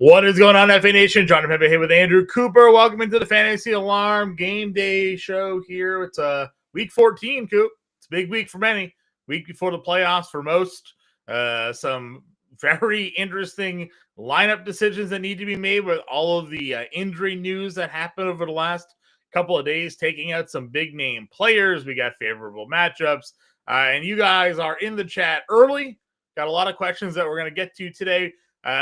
What is going on, FA Nation? Jon Impemba here with Andrew Cooper. Welcome into the Fantasy Alarm Game Day show here. It's week 14, Coop. It's a big week for many. Week before the playoffs for most. Some very interesting lineup decisions that need to be made with all of the injury news that happened over the last couple of days, taking out some big name players. We got favorable matchups. And you guys are in the chat early. Got a lot of questions that we're going to get to today.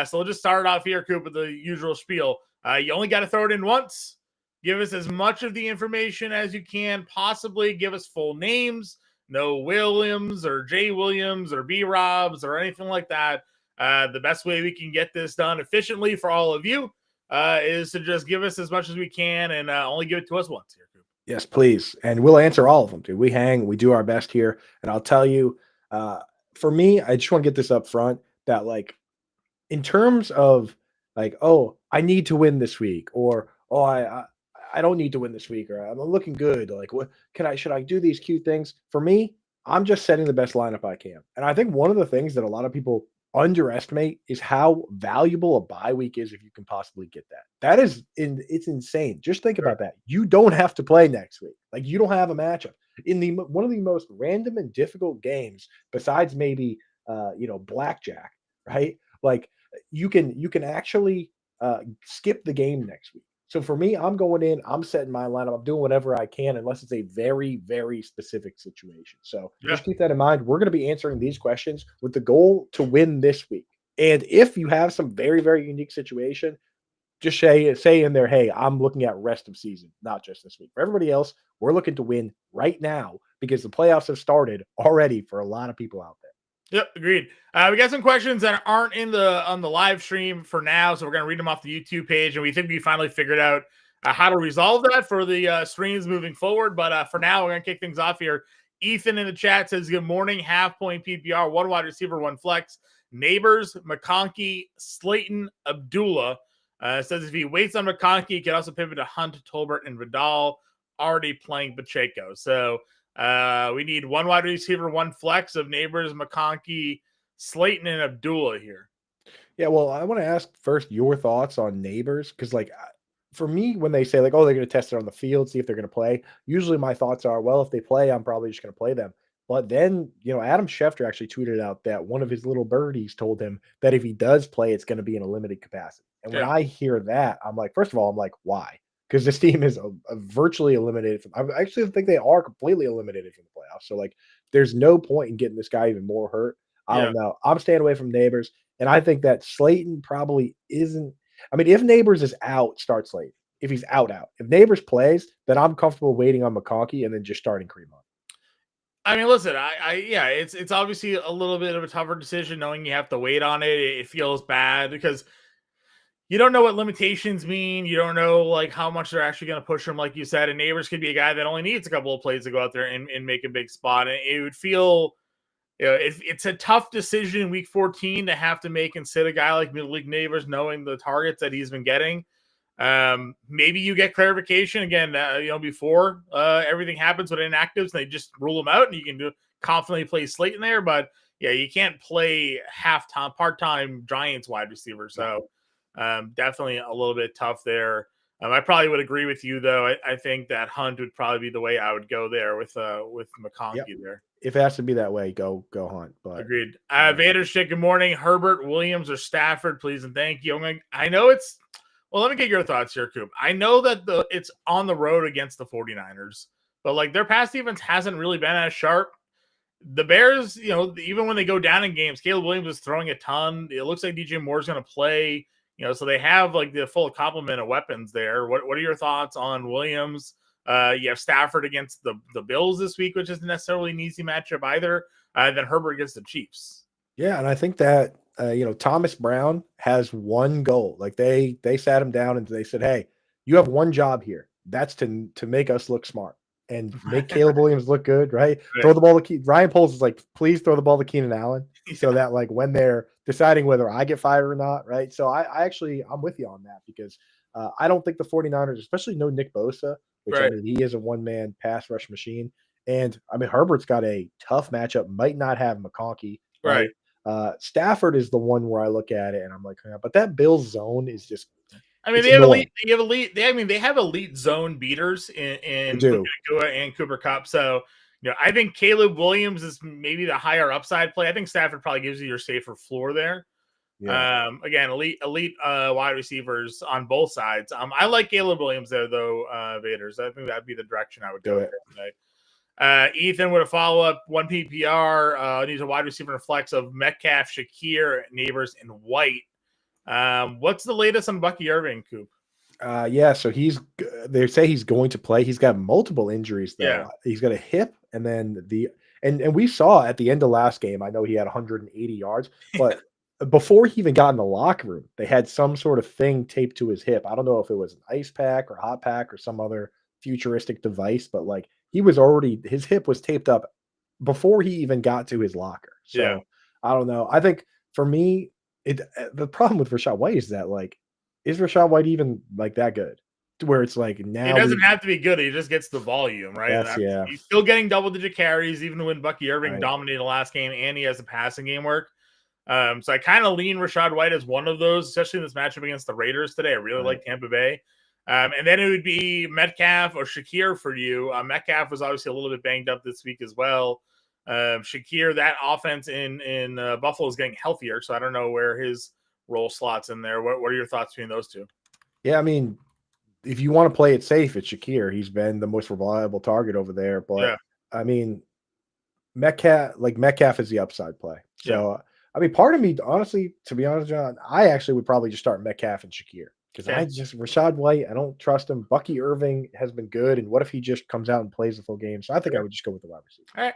So we'll just start off here, Coop, with the usual spiel. You only got to throw it in once. Give us as much of the information as you can possibly. Give us full names. No Williams or J. Williams or B. Robs or anything like that. The best way we can get this done efficiently for all of you is to just give us as much as we can and only give it to us once here, Coop. Yes, please. And we'll answer all of them, dude. We hang. We do our best here. And I'll tell you, for me, I just want to get this up front that, like, in terms of like, oh, I need to win this week, or oh, I don't need to win this week, or I'm looking good. Like, what should I do these cute things? For me, I'm just setting the best lineup I can. And I think one of the things that a lot of people underestimate is how valuable a bye week is if you can possibly get that. It's insane. Just think about that. You don't have to play next week. Like, you don't have a matchup in one of the most random and difficult games besides maybe blackjack, right? Like, you can actually skip the game next week. So for me, I'm going in, I'm setting my lineup, I'm doing whatever I can, unless it's a very, very specific situation. So just keep that in mind. We're going to be answering these questions with the goal to win this week. And if you have some very, very unique situation, just say in there, hey, I'm looking at rest of season, not just this week. For everybody else, we're looking to win right now because the playoffs have started already for a lot of people out there. Yep, agreed. We got some questions that aren't on the live stream for now, so we're going to read them off the YouTube page, and we think we finally figured out how to resolve that for the streams moving forward. But for now, we're going to kick things off here. Ethan in the chat says, good morning, half-point PPR, one wide receiver, one flex. Neighbors, McConkey, Slayton, Abdullah. Says if he waits on McConkey, he can also pivot to Hunt, Tolbert, and Vidal, already playing Pacheco. So we need one wide receiver, one flex of Neighbors, McConkey, Slayton, and Abdullah here. Yeah, well, I want to ask first your thoughts on Neighbors, because, like, for me, when they say, like, oh, they're going to test it on the field, see if they're going to play, usually my thoughts are, well, if they play, I'm probably just going to play them. But then, Adam Schefter actually tweeted out that one of his little birdies told him that if he does play, it's going to be in a limited capacity. And when I hear that, I'm like, first of all, I'm like, why? Because this team is virtually eliminated I actually think they are completely eliminated from the playoffs. So, like, there's no point in getting this guy even more hurt. I don't know. I'm staying away from Neighbors. And I think that Slayton probably isn't. I mean, if Neighbors is out, start Slayton. If he's out. If Neighbors plays, then I'm comfortable waiting on McConkey and then just starting Kareem Hunt. I mean, listen, it's obviously a little bit of a tougher decision knowing you have to wait on it. It feels bad because you don't know what limitations mean. You don't know, like, how much they're actually going to push him, like you said. And Neighbors could be a guy that only needs a couple of plays to go out there and make a big spot. And it would feel, it's a tough decision in week 14 to have to make and sit a guy like Middle League Neighbors knowing the targets that he's been getting. Maybe you get clarification again, before everything happens with inactives, and they just rule them out, and you can confidently play Slayton there. But yeah, you can't play half-time, part-time Giants wide receiver. So definitely a little bit tough there. I probably would agree with you, though. I think that Hunt would probably be the way I would go there with McConkey there. If it has to be that way, go Hunt. But agreed. Vader's good morning. Herbert, Williams, or Stafford, please and thank you. I know it's. Well, let me get your thoughts here, Coop. I know that it's on the road against the 49ers, but, like, their pass defense hasn't really been as sharp. The Bears, even when they go down in games, Caleb Williams is throwing a ton. It looks like DJ Moore's going to play, so they have, like, the full complement of weapons there. What are your thoughts on Williams? You have Stafford against the Bills this week, which isn't necessarily an easy matchup either. Then Herbert against the Chiefs. Yeah, and I think that Thomas Brown has one goal. Like, they sat him down and they said, hey, you have one job here. That's to make us look smart and make Caleb Williams look good, right? Throw the ball to Ryan Poles is like, please throw the ball to Keenan Allen so that, like, when they're deciding whether I get fired or not, right? So I'm with you on that because I don't think the 49ers, especially no Nick Bosa, which I mean, he is a one-man pass rush machine. And I mean, Herbert's got a tough matchup, might not have McConkey, right? Stafford is the one where I look at it and I'm like, but that Bills zone is just I mean, it's they have annoying. they have elite zone beaters in They do. Puka Nacua and Cooper Cup. So, I think Caleb Williams is maybe the higher upside play. I think Stafford probably gives you your safer floor there. Yeah. Again, elite wide receivers on both sides. I like Caleb Williams there though, Vaders. I think that'd be the direction I would Do go it. today. Ethan with a follow up, 1 PPR, needs a wide receiver and flex of Metcalf, Shakir, Neighbors, and White. What's the latest on Bucky Irving, Coop? Yeah, so they say he's going to play. He's got multiple injuries though. Yeah. He's got a hip and then and we saw at the end of last game, I know he had 180 yards, but before he even got in the locker room, they had some sort of thing taped to his hip. I don't know if it was an ice pack or hot pack or some other futuristic device, but like his hip was taped up before he even got to his locker. So Yeah. I don't know. I think for me, the problem with Rashad White is that like, is Rashad White even like that good? To where it's like He now doesn't have to be good. He just gets the volume, right? yeah. He's still getting double-digit carries, even when Bucky Irving Right. dominated the last game, and he has a passing game work. So I kind of lean Rashad White as one of those, especially in this matchup against the Raiders today. I really like Tampa Bay. And then it would be Metcalf or Shakir for you. Metcalf was obviously a little bit banged up this week as well. Shakir, that offense in Buffalo is getting healthier, so I don't know where his role slots in there. What are your thoughts between those two? Yeah, I mean, if you want to play it safe, it's Shakir. He's been the most reliable target over there. But I mean, Metcalf is the upside play. So I mean, part of me, honestly, to be honest, John, I actually would probably just start Metcalf and Shakir because Rashad White, I don't trust him. Bucky Irving has been good, and what if he just comes out and plays the full game? So I think I would just go with the wide receiver. All right.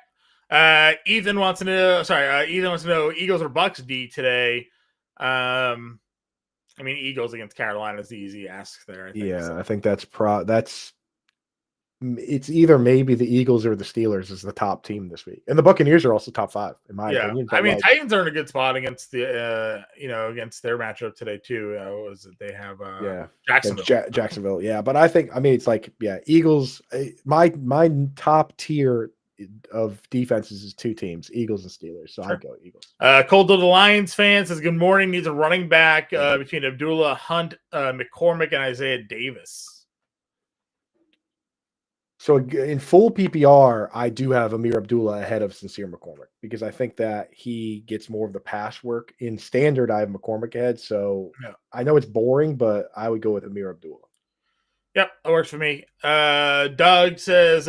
Ethan wants to know Eagles or Bucks D today. I mean, Eagles against Carolina is the easy ask there. I think. I think it's either maybe the Eagles or the Steelers is the top team this week, and the Buccaneers are also top 5 in my opinion. I mean, Titans are in a good spot against the against their matchup today too. They have Jacksonville. Jacksonville, yeah. But I mean, it's like Eagles. My top tier of defenses is 2 teams, Eagles and Steelers. So I'd go Eagles. Cold to the Lions fan says good morning. Needs a running back between Abdullah, Hunt, McCormick, and Isaiah Davis. So in full PPR, I do have Amir Abdullah ahead of Sincere McCormick because I think that he gets more of the pass work. In standard, I have McCormick ahead. So I know it's boring, but I would go with Amir Abdullah. Yep, that works for me. Doug says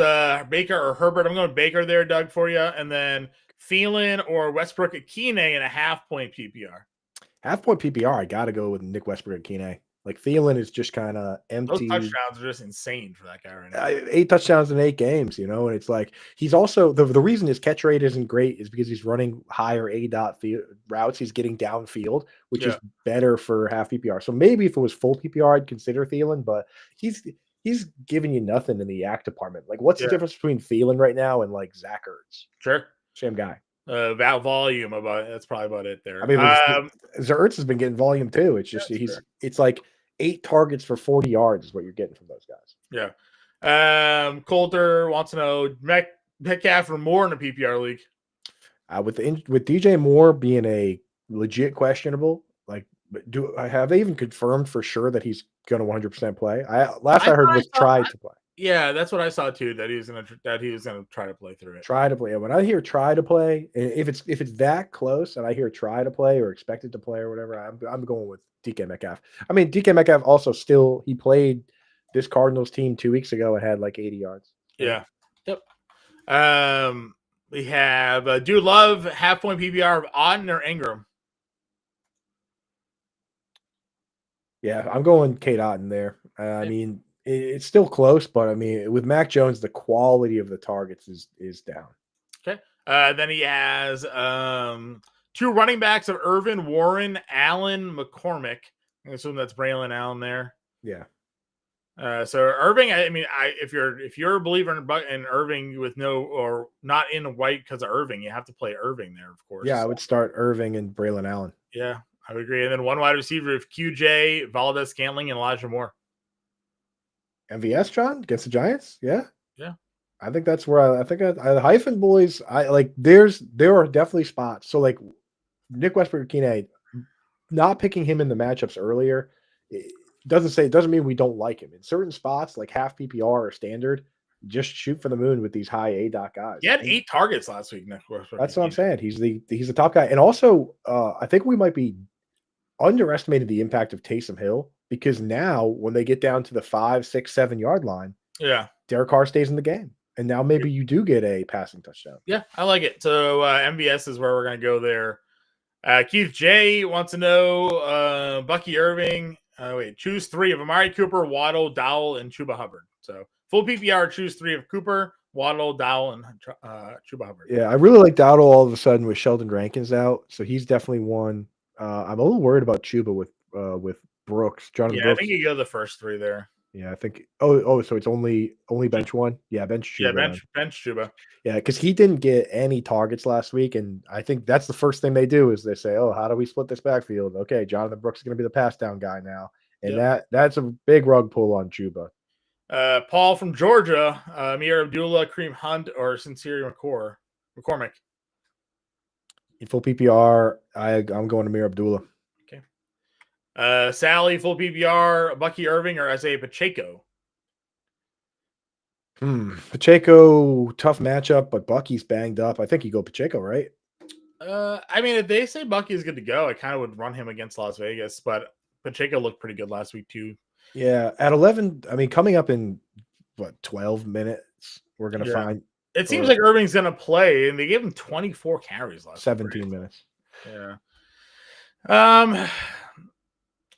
Baker or Herbert. I'm going Baker there, Doug, for you. And then Thielen or Westbrook Akine in a half-point PPR. Half-point PPR, I got to go with Nick Westbrook Akine. Like Thielen is just kind of empty. Those touchdowns are just insane for that guy right now. 8 touchdowns in 8 games, and it's like he's also the reason his catch rate isn't great is because he's running higher routes. He's getting downfield, which is better for half PPR. So maybe if it was full PPR, I'd consider Thielen, but he's giving you nothing in the yak department. Like, what's the difference between Thielen right now and like Zach Ertz? Sure, same guy. Volume that's probably about it there. I mean, Ertz has been getting volume too. It's just it's like 8 targets for 40 yards is what you're getting from those guys. Yeah. Coulter wants to know Metcalf or Moore in a PPR league. With DJ Moore being a legit questionable, like, have they even confirmed for sure that he's going to 100% play? I heard was tried to play. Yeah, that's what I saw too. That he was gonna try to play through it. Try to play. When I hear try to play, if it's that close, and I hear try to play or expected to play or whatever, I'm going with DK Metcalf. I mean, DK Metcalf also he played this Cardinals team 2 weeks ago and had like 80 yards. Yeah. Yep. We have Dude Love half-point PPR of Auden or Ingram. Yeah, I'm going Kate Otten there. I mean, it's still close, but I mean, with Mac Jones, the quality of the targets is down. Okay. Then he has 2 running backs of Irvin, Warren, Allen, McCormick. I assume that's Braylon Allen there. Yeah. So Irving, I mean, if you're a believer in Irving with or not in White because of Irving, you have to play Irving there, of course. Yeah, I would start Irving and Braylon Allen. Yeah, I would agree. And then 1 wide receiver of QJ, Valdez Scantling, and Elijah Moore. MVS, John, against the Giants? Yeah. Yeah. I think that's where I think the hyphen boys, there are definitely spots. So like Nick Westbrook-Ikine, not picking him in the matchups earlier, it doesn't mean we don't like him. In certain spots, like half PPR or standard, just shoot for the moon with these high ADOT guys. He had 8 targets last week, Nick Westbrook. That's what I'm saying. He's the top guy. And also, I think we might be underestimating the impact of Taysom Hill, because now when they get down to the 5, 6, 7 yard line, Yeah. Derek Carr stays in the game. And now maybe you do get a passing touchdown. Yeah, I like it. So MVS is where we're going to go there. Keith J wants to know Bucky Irving. Choose 3 of Amari Cooper, Waddle, Dowell, and Chuba Hubbard. So full PPR, choose 3 of Cooper, Waddle, Dowell, and Chuba Hubbard. Yeah, I really like Dowdle all of a sudden with Sheldon Rankins out. So he's definitely one. I'm a little worried about Chuba with Brooks. Jonathan Brooks. I think you go the first 3 there. Yeah, I think. Oh, so it's only bench one. Yeah, bench Chuba. Yeah, bench Chuba. Yeah, because he didn't get any targets last week, and I think that's the first thing they do is they say, "Oh, how do we split this backfield?" Okay, Jonathan Brooks is going to be the pass down guy now, and that's a big rug pull on Chuba. Paul from Georgia, Amir Abdullah, Kareem Hunt, or Sincere McCormick. In full PPR, I'm going to Amir Abdullah. Sally, full PPR, Bucky Irving or Isaiah Pacheco? Pacheco, tough matchup, but Bucky's banged up. I think you go Pacheco, right? I mean, if they say Bucky's good to go, I kind of would run him against Las Vegas, but Pacheco looked pretty good last week too. Yeah, at 11, I mean, coming up in 12 minutes, we're going to find. It seems like Irving's going to play, and they gave him 24 carries last 17 minutes. Yeah.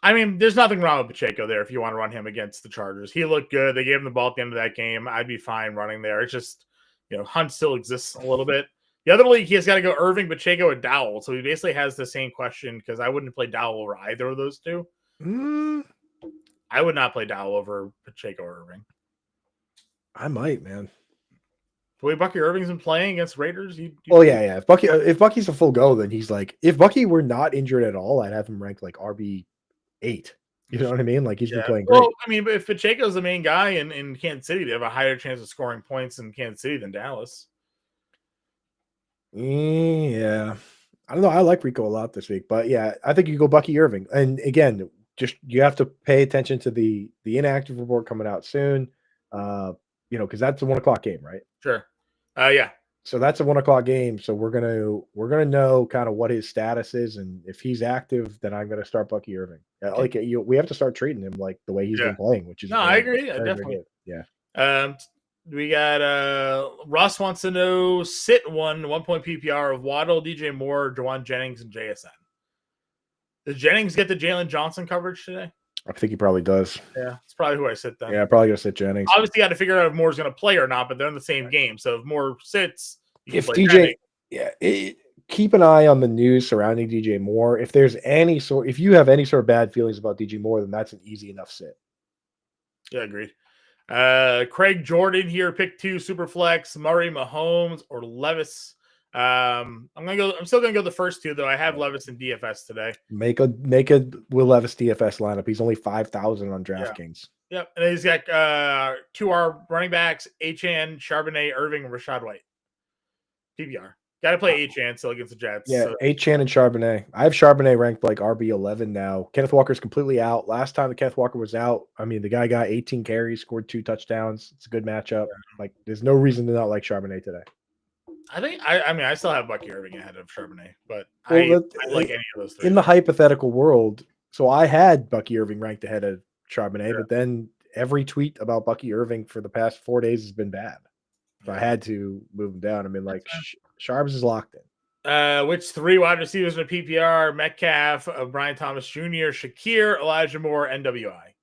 I mean, there's nothing wrong with Pacheco there if you want to run him against the Chargers. He looked good. They gave him the ball at the end of that game. I'd be fine running there. It's just, Hunt still exists a little bit. The other league, he has got to go Irving, Pacheco, and Dowell. So he basically has the same question because I wouldn't play Dowell over either of those two. I would not play Dowell over Pacheco or Irving. I might, man. The way Bucky Irving's been playing against Raiders. Yeah. If Bucky's a full go, then he's like, if Bucky were not injured at all, I'd have him ranked like RB8. You know what I mean? Like he's been playing great. Well, I mean, but if Pacheco's the main guy in Kansas City, they have a higher chance of scoring points in Kansas City than Dallas. Yeah. I don't know. I like Rico a lot this week, but yeah, I think you go Bucky Irving. And again, just you have to pay attention to the inactive report coming out soon. Because that's a 1 o'clock game, right? Sure. Yeah. So that's a 1 o'clock game. So we're gonna know kind of what his status is, and if he's active, then I'm gonna start Bucky Irving. Okay. We have to start treating him like the way he's been playing, which is I agree. Definitely. Yeah. We got Russ wants to know sit 1 point PPR of Waddle, DJ Moore, Jawan Jennings, and JSN. Does Jennings get the Jalen Johnson coverage today? I think he probably does. Yeah, it's probably who I sit then. Yeah, probably gonna sit Jennings. Obviously, got to figure out if Moore's going to play or not, but they're in the same game. So if Moore sits, if DJ, keep an eye on the news surrounding DJ Moore. If you have any sort of bad feelings about DJ Moore, then that's an easy enough sit. Yeah, agreed. Craig Jordan here, pick 2 Superflex, Murray, Mahomes, or Levis. I'm still gonna go the first 2 though. I have Levis in DFS today. Make a Will Levis DFS lineup. He's only 5,000 on DraftKings. Yep, and he's got 2 running backs: Achane, Charbonnet, Irving, and Rashad White. PPR. Got to play Achane still against the Jets. Yeah, so. Achane and Charbonnet. I have Charbonnet ranked like RB11 now. Kenneth Walker's completely out. Last time that Kenneth Walker was out, I mean, the guy got 18 carries, scored 2 touchdowns. It's a good matchup. Like, there's no reason to not like Charbonnet today. I still have Bucky Irving ahead of Charbonnet, but I like any of those 3. In the hypothetical world, so I had Bucky Irving ranked ahead of Charbonnet, but then every tweet about Bucky Irving for the past 4 days has been bad. So I had to move him down. I mean, like, Sharps is locked in. Which 3 wide receivers in a PPR? Metcalf, Brian Thomas Jr., Shakir, Elijah Moore, NWI.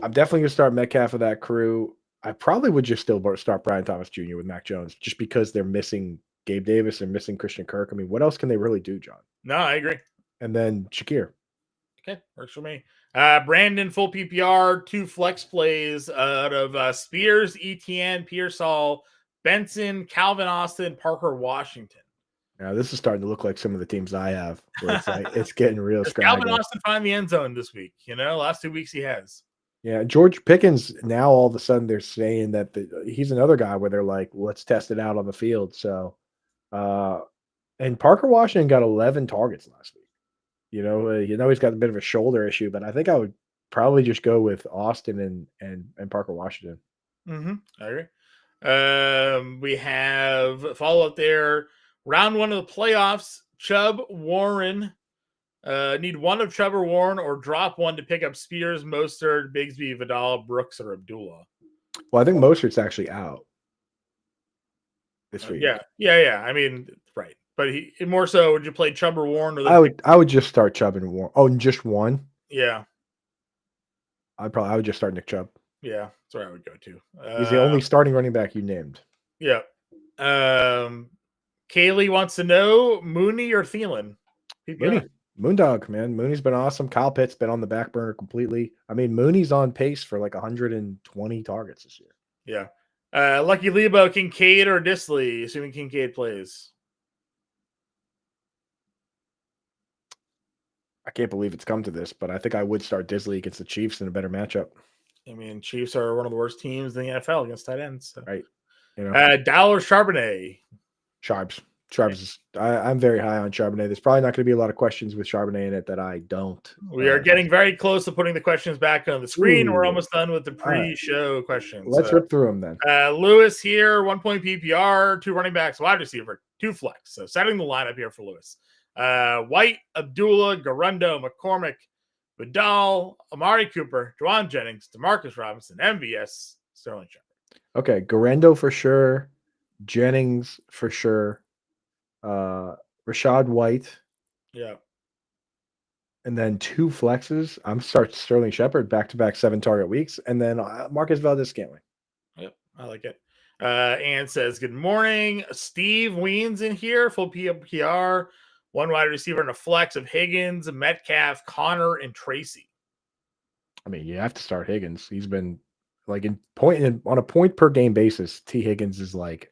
I'm definitely going to start Metcalf of that crew. I probably would just still start Brian Thomas Jr. with Mac Jones just because they're missing Gabe Davis. They're missing Christian Kirk. I mean, what else can they really do, John? No, I agree. And then Shakir. Okay, works for me. Brandon, full PPR, 2 flex plays out of Spears, ETN, Pearsall, Benson, Calvin Austin, Parker Washington. Now this is starting to look like some of the teams I have. Where it's like it's getting real scrappy. Calvin Austin find the end zone this week. Last 2 weeks he has. Yeah, George Pickens. Now all of a sudden they're saying that he's another guy where they're like, let's test it out on the field. So And Parker Washington got 11 targets last week. He's got a bit of a shoulder issue, but I think I would probably just go with Austin and Parker Washington. I agree. We have follow up there. Round 1 of the playoffs. Chubb, Warren. Need one of Chubb or Warren, or drop one to pick up Spears, Mostert, Bigsby, Vidal, Brooks, or Abdullah. Well, I think Mostert's actually out this week. Yeah. I mean, right. But more so, would you play Chubb or Warren? Or I would just start Chubb and Warren. Oh, and just one? Yeah. I would just start Nick Chubb. Yeah, that's where I would go to. He's the only starting running back you named. Yeah. Kaylee wants to know Mooney or Thielen? PPR. Moondog, man. Mooney's been awesome. Kyle Pitt's been on the back burner completely. I mean, Mooney's on pace for like 120 targets this year. Yeah. Lucky Lebo, Kincaid or Disley, assuming Kincaid plays. I can't believe it's come to this, but I think I would start Disley against the Chiefs in a better matchup. I mean, Chiefs are one of the worst teams in the NFL against tight ends. So. Right. Dollar Charbonnet. Sharps. I'm very high on Charbonnet. There's probably not going to be a lot of questions with Charbonnet in it that I don't. We are getting very close to putting the questions back on the screen. Ooh. We're almost done with the pre-show questions. Let's rip through them then. Lewis here, 1 point PPR, 2 running backs, wide receiver, 2 flex. So setting the lineup here for Lewis. White, Abdullah, Garundo, McCormick, Vidal, Amari Cooper, Juwan Jennings, Demarcus Robinson, MVS, Sterling Shepard. Okay, Garundo for sure, Jennings for sure, Rashad White. Yeah. And then 2 flexes. I'm start Sterling Shepard back-to-back 7-target weeks, and then Marcus Valdez-Scantling. Yep, I like it. Ann says, good morning. Steve Weens in here, full PPR. 1 wide receiver and a flex of Higgins, Metcalf, Connor, and Tracy. I mean, you have to start Higgins. He's been like on a point per game basis. T. Higgins is like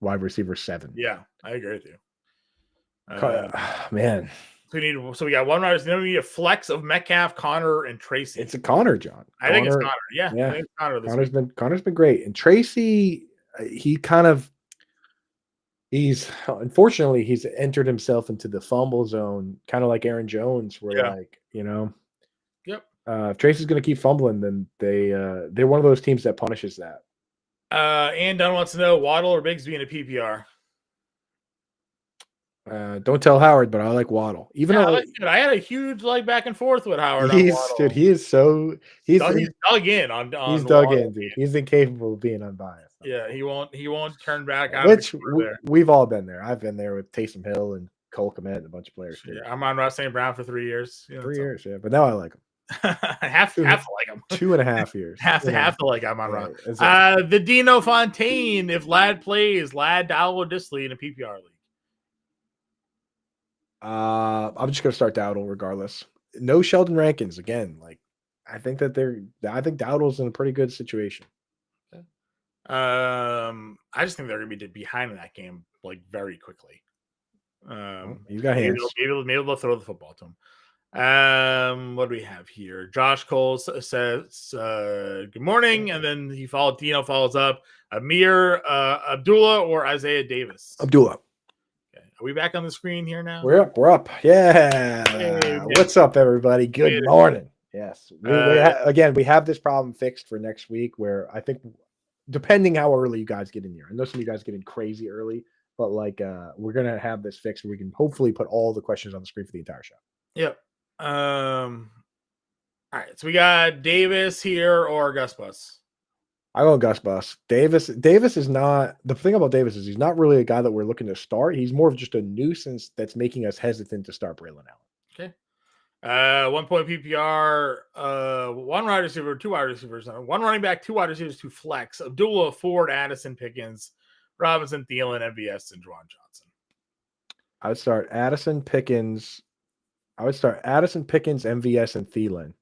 wide receiver 7. Yeah, I agree with you. Man. So we got 1 wide receiver. We need a flex of Metcalf, Connor, and Tracy. It's a Connor, John. I think it's Connor. Yeah. I think it's Connor's been great. And Tracy, unfortunately he's entered himself into the fumble zone, kind of like Aaron Jones, where Yep. If Tracy's going to keep fumbling, then they're one of those teams that punishes that. And Dunn wants to know Waddle or Bigsby in a PPR. Don't tell Howard, but I like Waddle. I had a huge back and forth with Howard. He's dug in. He's dug in, dude. He's incapable of being unbiased. Yeah, he won't turn back. We've all been there. I've been there with Taysom Hill and Cole Kmet and a bunch of players. Yeah, I'm on Ross St. Brown for 3 years. 3 years, yeah. But now I like him. I have to like him. 2.5 years. have to like him on Ross. The Dino Fontaine, if Ladd plays, Ladd, Dowell, or Disley in a PPR league. I'm just gonna start Dowdle regardless. No Sheldon Rankins again. I think Dowdle's in a pretty good situation. Okay. I just think they're gonna be behind in that game very quickly. He's got hands. Maybe they'll throw the football to him. What do we have here? Josh Cole says, good morning. And then Dino follows up. Amir, Abdullah, or Isaiah Davis? Abdullah. Are we back on the screen here now? We're up. Yeah. Hey, what's up, everybody? Good morning. Yes. We have this problem fixed for next week, where I think, depending how early you guys get in here, I know some of you guys get in crazy early, but we're going to have this fixed where we can hopefully put all the questions on the screen for the entire show. Yep. All right. So we got Davis here or Gus Bus. I go Gus Bus. Davis is not, the thing about Davis is he's not really a guy that we're looking to start. He's more of just a nuisance that's making us hesitant to start Braylon Allen. Okay. 1 point PPR, 1 wide receiver, 2 wide receivers, 1 running back, 2 wide receivers, 2 flex. Abdullah, Ford, Addison, Pickens, Robinson, Thielen, MVS, and Juwan Johnson. I would start Addison, Pickens, MVS, and Thielen.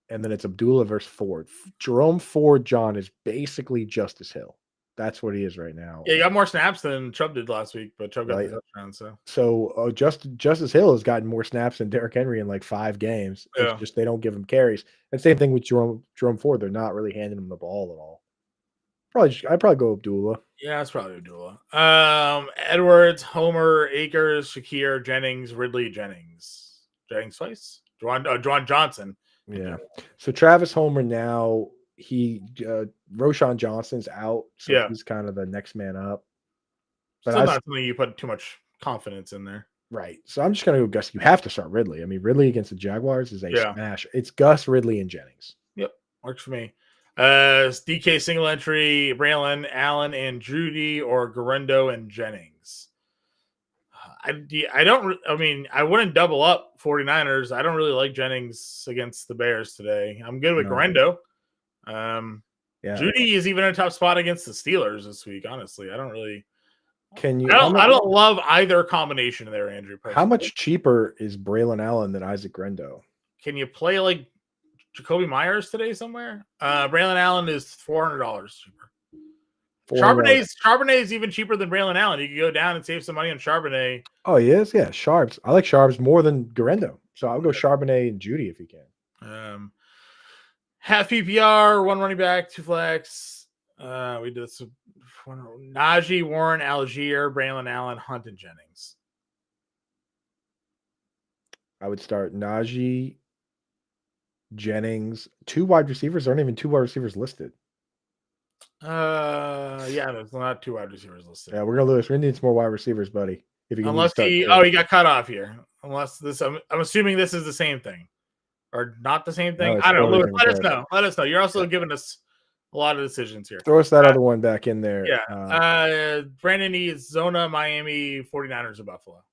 And then it's Abdullah versus Ford. Jerome Ford, John, is basically Justice Hill. That's what he is right now. Yeah, he got more snaps than Chubb did last week, but Chubb got the touchdown. So Justice Hill has gotten more snaps than Derrick Henry in 5 games. Yeah. It's just they don't give him carries. And same thing with Jerome Ford. They're not really handing him the ball at all. I'd probably go Abdullah. Yeah, that's probably Abdullah. Edwards, Homer, Akers, Shakir, Jennings, Ridley, Jennings twice. Juwan Johnson. Yeah. So Travis Homer now Roshan Johnson's out, so Yeah. he's kind of the next man up. But Still not something you put too much confidence in there. right. So I'm just gonna go Gus. You have to start Ridley. I mean, Ridley against the Jaguars is a Yeah. smash. It's Gus, Ridley, and Jennings. Yep, works for me. DK single entry, Braylon, Allen, and Judy, or Garendo and Jennings. I wouldn't double up 49ers. I don't really like Jennings against the Bears today. I'm good with Garendo. Yeah. Judy is even in a tough spot against the Steelers this week. Honestly, I don't really. Can you? I don't love either combination there, Andrew. Personally. How much cheaper is Braylon Allen than Isaac Grendo? Can you play like Jacoby Myers today somewhere? Braylon Allen is $400 cheaper. Charbonnet is even cheaper than Braylon Allen. You can go down and save some money on Charbonnet. Oh, he is? Yeah, Sharps. I like Sharps more than Garendo. So I'll go Charbonnet and Judy if you can. Half PPR, one running back, two flex. We did this. Najee, Warren, Algier, Braylon Allen, Hunt, and Jennings. I would start Najee, Jennings. 2 wide receivers. There aren't even 2 wide receivers listed. Yeah, there's not 2 wide receivers listed. Yeah, we're gonna lose. We need some more wide receivers, buddy. If you can he got cut off here. Unless this, I'm assuming this is the same thing, or not the same thing. No, I don't know. Lewis, let us know. Let us know. You're also giving us a lot of decisions here. Throw us that other one back in there. Yeah. Brandon needs Zona, Miami, 49ers, or Buffalo.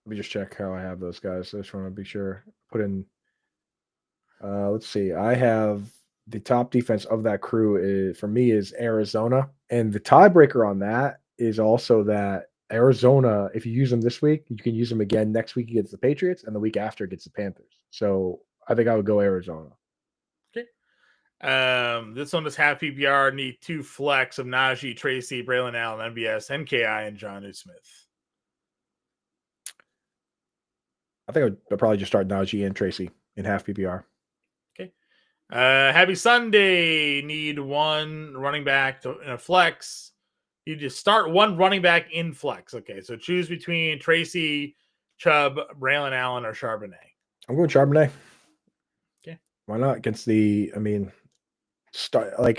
Let me just check how I have those guys. I just want to be sure. Put in. Let's see. I have the top defense of that crew for me is Arizona, and the tiebreaker on that is also that Arizona. If you use them this week, you can use them again next week against the Patriots, and the week after against the Panthers. So I think I would go Arizona. Okay. This one is half PPR. Need 2 flex of Najee, Tracy, Braylon Allen, MBS, NKI, and Jonnu Smith. I think I'd probably just start Najee and Tracy in half PPR. Okay. Happy Sunday. Need 1 running back in a flex. You just start 1 running back in flex. Okay, so choose between Tracy, Chubb, Braylon Allen, or Charbonnet. I'm going Charbonnet. Okay. Why not? Against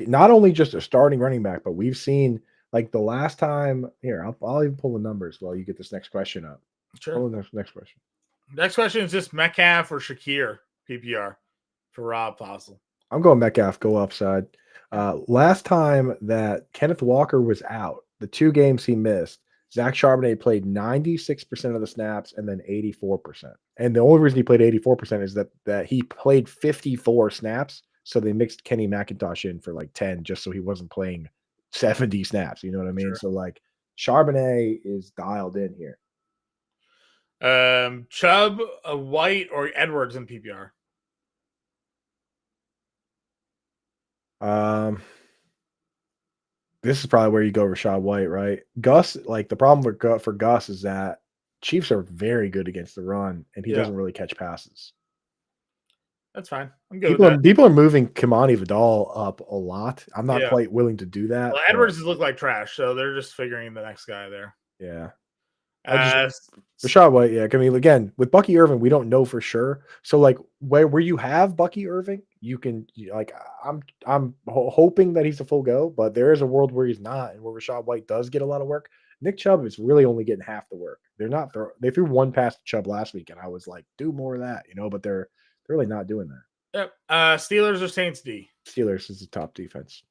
not only just a starting running back, but we've seen like the last time. Here, I'll even pull the numbers while you get this next question up. Sure. Pull the next question. Next question is just Metcalf or Shakir PPR for Rob Fossil. I'm going Metcalf. Go upside. Last time that Kenneth Walker was out, the 2 games he missed, Zach Charbonnet played 96% of the snaps and then 84%. And the only reason he played 84% is that he played 54 snaps. So they mixed Kenny McIntosh in for like 10 just so he wasn't playing 70 snaps. You know what I mean? Sure. So like Charbonnet is dialed in here. Chubb, White, or Edwards in PPR? This is probably where you go Rachaad White, right? Gus, like the problem for Gus is that Chiefs are very good against the run, and he doesn't really catch passes. That's fine. I'm good with that. People are moving Kimani Vidal up a lot. I'm not quite willing to do that. Well, Edwards look like trash, so they're just figuring the next guy there. Yeah. Rachaad White, yeah. I mean, again, with Bucky Irving, we don't know for sure. So, like, where you have Bucky Irving, you can I'm hoping that he's a full go, but there is a world where he's not, and where Rachaad White does get a lot of work. Nick Chubb is really only getting half the work. They threw 1 pass to Chubb last week, and I was like, do more of that, but they're really not doing that. Yep. Steelers or Saints D? Steelers is the top defense.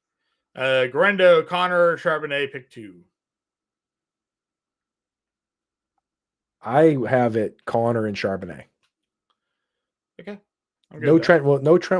Garendo, Connor, Charbonnet, pick 2. I have it Connor and Charbonnet. Okay. No Trent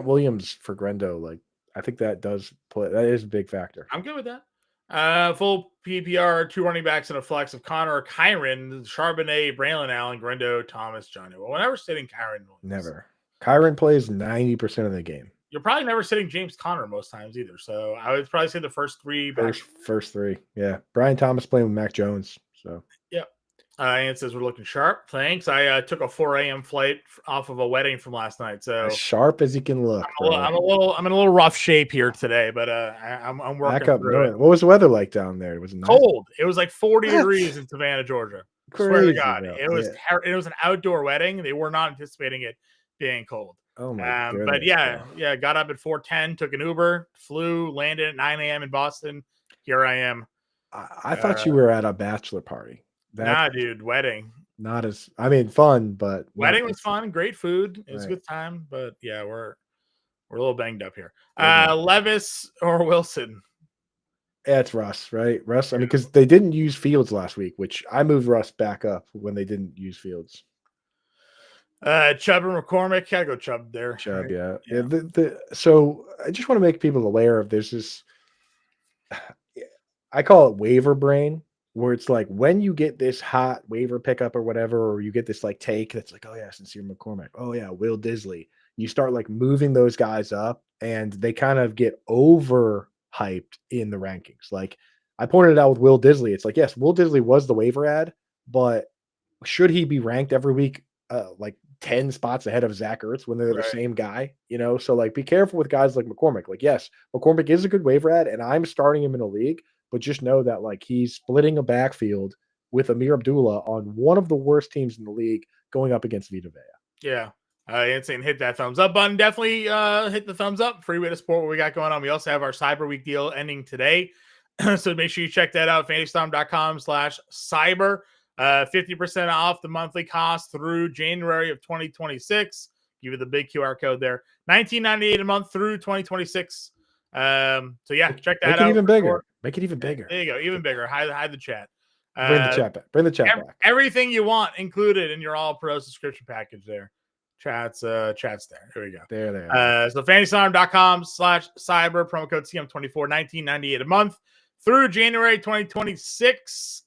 Williams for Grendo. Like, I think that does play. That is a big factor. I'm good with that. Full PPR, 2 running backs and a flex of Connor, Kyron, Charbonnet, Braylon Allen, Grendo, Thomas, Johnny. Well, never sitting Kyron Williams. Never. Kyron plays 90% of the game. You're probably never sitting James Conner most times either. So I would probably say the first 3 backs. First 3. Yeah. Brian Thomas playing with Mac Jones. So yeah. Ann says we're looking sharp. Thanks. I took a 4 a.m. flight off of a wedding from last night, so as sharp as you can look, bro. I'm in a little rough shape here today, but I'm working Back up through it. north. What was the weather like down there? Was it nice? Cold. It was like 40 What? degrees in Savannah, Georgia. Swear to Crazy, God, bro. it was Yeah. it was an outdoor wedding. They were not anticipating it being cold. Oh my But goodness, yeah, bro. got up at 4:10, took an Uber, flew, landed at 9 a.m. in Boston. Here I am. I thought you were at a bachelor party. That's Nah, dude, wedding. not as, I mean, fun, but not Wedding was fun, great food. It was a right. good time, but yeah, we're a little banged up here. Yeah, Levis or Wilson? it's Russ, right? Russ. I mean, because they didn't use Fields last week, which I moved Russ back up when they didn't use Fields. Chubb and McCormick. Gotta go Chubb there. Chubb, Right? yeah. So I just want to make people aware of this. I call it waiver brain, where it's like when you get this hot waiver pickup or whatever, or you get this like take that's like, oh yeah, Sincere McCormick, oh yeah, Will Disley. You start like moving those guys up, and they kind of get over hyped in the rankings. Like I pointed out with Will Disley, it's like yes, Will Disley was the waiver ad, but should he be ranked every week, like 10 spots ahead of Zach Ertz when they're the Right. same guy? So like be careful with guys like McCormick. Like, yes, McCormick is a good waiver ad, and I'm starting him in a league, but just know that like he's splitting a backfield with Amir Abdullah on one of the worst teams in the league going up against Vita Vea. Yeah. Insane. Hit that thumbs up button. Definitely hit the thumbs up. Free way to support what we got going on. We also have our Cyber Week deal ending today. So make sure you check that out. FantasyStorm.com/cyber. 50% off the monthly cost through January of 2026. Give you the big QR code there. $19.98 a month through 2026. So yeah, check that Make out. it even bigger. Make it even bigger. There you go. Even bigger. Hide the chat. Bring the chat back. Bring the chat back. Everything you want included in your All Pro subscription package there. Chats there. Here we go. There. So FantasyStorm.com/cyber, promo code CM24, $19.98 a month through January 2026.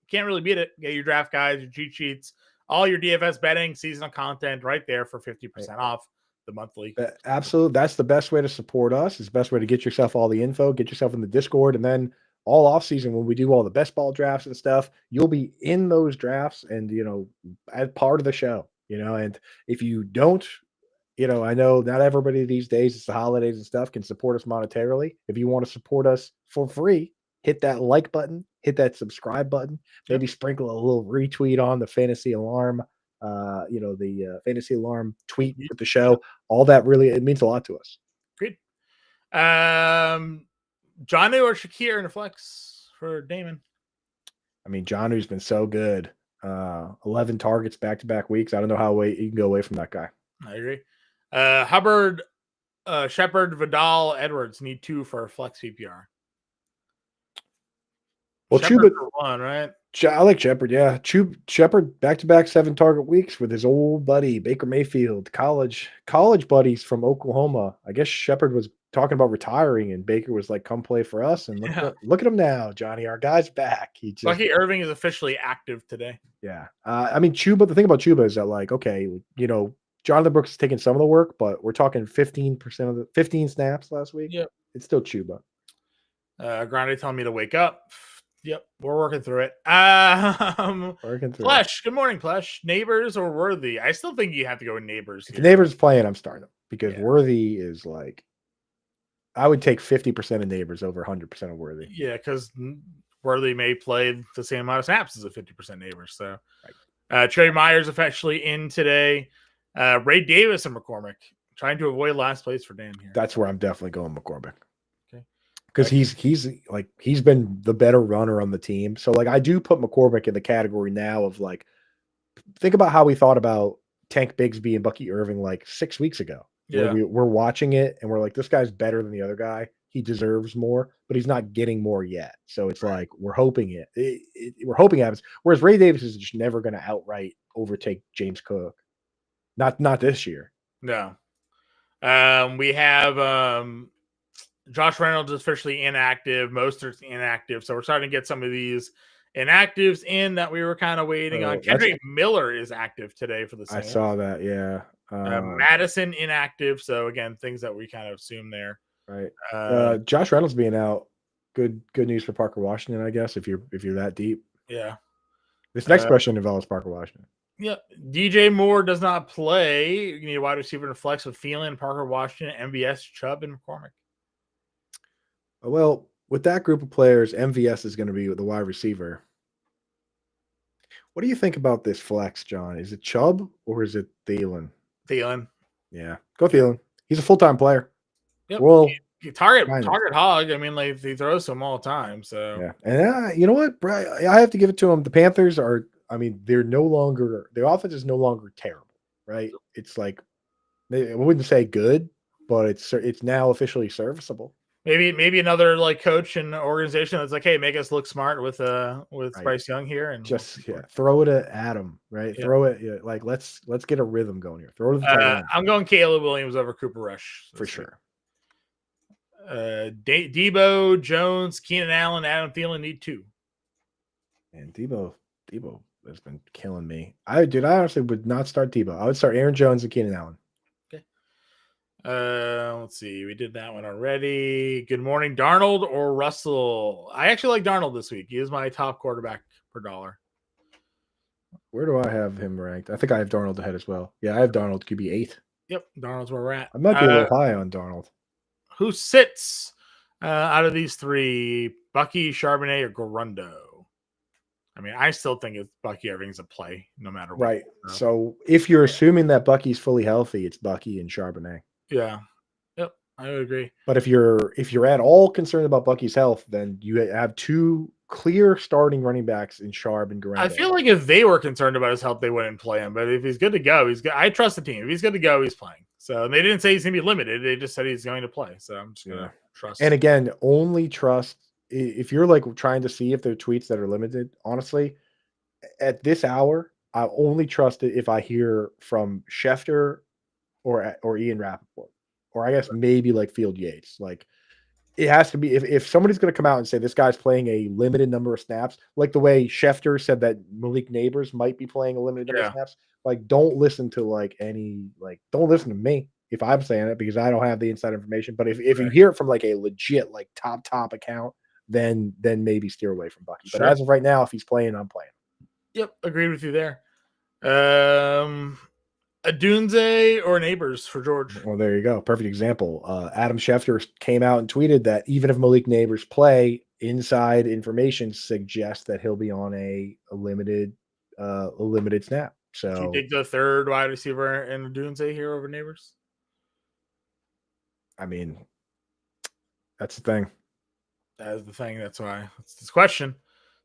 Can't really beat it. Get your draft guides, your cheat sheets, all your DFS betting, seasonal content right there for 50% off the monthly. Absolutely. That's the best way to support us. It's the best way to get yourself all the info, get yourself in the Discord, and then all off season when we do all the best ball drafts and stuff, you'll be in those drafts and as part of the show. And if you don't, I know not everybody these days, it's the holidays and stuff, can support us monetarily. If you want to support us for free, hit that like button, hit that subscribe button, maybe sprinkle a little retweet on the Fantasy Alarm, the Fantasy Alarm tweet with the show. All that really, it means a lot to us. Great. Jonnu or Shakir in the flex for Damon? I mean, Jonnu's been so good. 11 targets back-to-back weeks. I don't know how you can go away from that guy. I agree. Hubbard, Shepard, Vidal, Edwards need 2 for flex PPR. Well, Shepard for 1, right? I like Shepard, yeah. Shepard back-to-back 7-target weeks with his old buddy Baker Mayfield, college buddies from Oklahoma. I guess Shepard was talking about retiring, and Baker was like, "Come play for us." And look at him now, Johnny. Our guy's back. Lucky Irving is officially active today. Yeah, I mean Chuba. The thing about Chuba is that like, okay, Jonathan Brooks is taking some of the work, but we're talking 15% of the 15 snaps last week. Yep, it's still Chuba. Grande telling me to wake up. Yep, we're working through it. Plush, good morning, Plush. Neighbors or Worthy? I still think you have to go with Neighbors. If the Neighbors is playing, I'm starting them because Worthy is like, I would take 50% of Neighbors over 100% of Worthy. Yeah, because Worthy may play the same amount of snaps as a 50% Neighbors. So, Trey Myers officially in today. Ray Davis and McCormick trying to avoid last place for Dan here. That's where I'm definitely going McCormick. Because he's been the better runner on the team. So like I do put McCormick in the category now of like, think about how we thought about Tank Bigsby and Bucky Irving like 6 weeks ago. Yeah, we're watching it and we're like, this guy's better than the other guy. He deserves more, but he's not getting more yet. So it's like we're hoping we're hoping it happens. Whereas Ray Davis is just never going to outright overtake James Cook. Not this year. No. We have Josh Reynolds is officially inactive. Mostert's inactive. So we're starting to get some of these inactives in that we were kind of waiting on. Kendrick Miller is active today for the Saints. I saw that, yeah. Madison inactive. So again, things that we kind of assume there. Right. Josh Reynolds being out. Good news for Parker Washington, I guess, if you're that deep. Yeah. This next question involves Parker Washington. Yeah, DJ Moore does not play. You need a wide receiver to flex with Thielen, Parker Washington, MVS, Chubb, and McCormick. Well, with that group of players, MVS is going to be the wide receiver. What do you think about this flex, John? Is it Chubb or is it Thielen? Thielen. Yeah, go Thielen. He's a full-time player. Yep. Well, target hog. I mean, like he throws to him all the time. So yeah, and you know what, bro? I have to give it to him. The Panthers are. I mean, they're no longer. Their offense is no longer terrible, right? It's like I wouldn't say good, but it's now officially serviceable. Maybe another like coach and organization that's like, hey, make us look smart with Right. Bryce Young here, and just throw it at Adam, right? Yeah. Throw it like let's get a rhythm going here. Throw it. I'm going Caleb Williams over Cooper Rush for sure. Debo, Jones, Keenan Allen, Adam Thielen need 2. And Debo has been killing me. I honestly would not start Debo. I would start Aaron Jones and Keenan Allen. Okay. Let's see. We did that one already. Good morning, Darnold or Russell. I actually like Darnold this week. He is my top quarterback per dollar. Where do I have him ranked? I think I have Darnold ahead as well. Yeah, I have Darnold QB 8. Yep, Darnold's where we're at. I might be a little high on Darnold. Who sits out of these 3? Bucky, Charbonnet, or Garundo? I mean, I still think it's Bucky. Everything's a play, no matter what. Right. So if you're assuming that Bucky's fully healthy, it's Bucky and Charbonnet. Yeah. Yep. I would agree. But if you're at all concerned about Bucky's health, then you have 2 clear starting running backs in Sharp and Garundo. I feel like if they were concerned about his health, they wouldn't play him. But if he's good to go, he's good. I trust the team. If he's good to go, he's playing. So they didn't say he's going to be limited. They just said he's going to play. So I'm just going to trust. And again, only trust if you're like trying to see if there are tweets that are limited. Honestly, at this hour, I only trust it if I hear from Schefter or Ian Rappaport, or I guess maybe like Field Yates. Like it has to be if somebody's going to come out and say this guy's playing a limited number of snaps, like the way Schefter said that Malik Neighbors might be playing a limited number of snaps. Like don't listen to don't listen to me if I'm saying it because I don't have the inside information. But if you hear it from like a legit like top account, then maybe steer away from Bucky. But as of right now, if he's playing, I'm playing. Yep, agreed with you there. A Dunze or Neighbors for George? Well, there you go. Perfect example. Adam Schefter came out and tweeted that even if Malik Neighbors play, inside information suggests that he'll be on a limited snap. So do you take the 3rd wide receiver in Dunze here over Neighbors? I mean, that's the thing. That is the thing. That's why it's this question.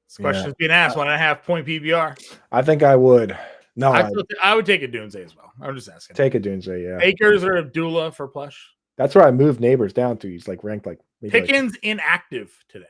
This question is being asked. 1.5 point PBR. I think I would. No, I would take a Dunze as well. I'm just asking. Take a Dunze, yeah. Akers or Abdullah for plush? That's where I moved Neighbors down to. He's like ranked like Pickens inactive today.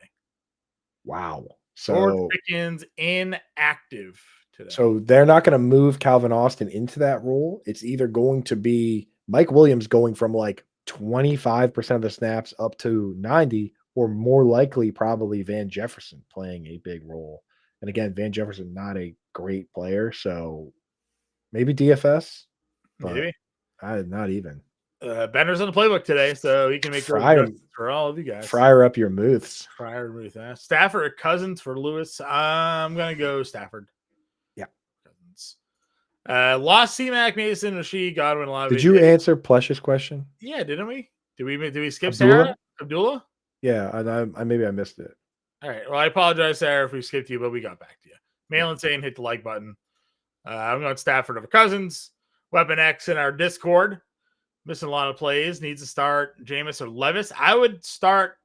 Wow. So Pickens inactive today. So they're not going to move Calvin Austin into that role. It's either going to be Mike Williams going from like 25% of the snaps up to 90, or more likely probably Van Jefferson playing a big role. And again, Van Jefferson not a great player, so maybe DFS. Maybe not even. Bender's on the playbook today, so he can make for all of you guys. Fryer up your Muths. Stafford or Cousins for Lewis. I'm gonna go Stafford. Yeah. Cousins. Lost C-Mac, Mason, Rashid, Godwin, Olave. Did you answer Plush's question? Yeah, didn't we? Did we skip Sarah? Abdullah? Yeah, I maybe I missed it. All right. Well, I apologize, Sarah, if we skipped you, but we got back to you. Malin saying hit the like button. I'm going Stafford over Cousins. Weapon X in our Discord. Missing a lot of plays. Needs to start Jameis or Levis. I would start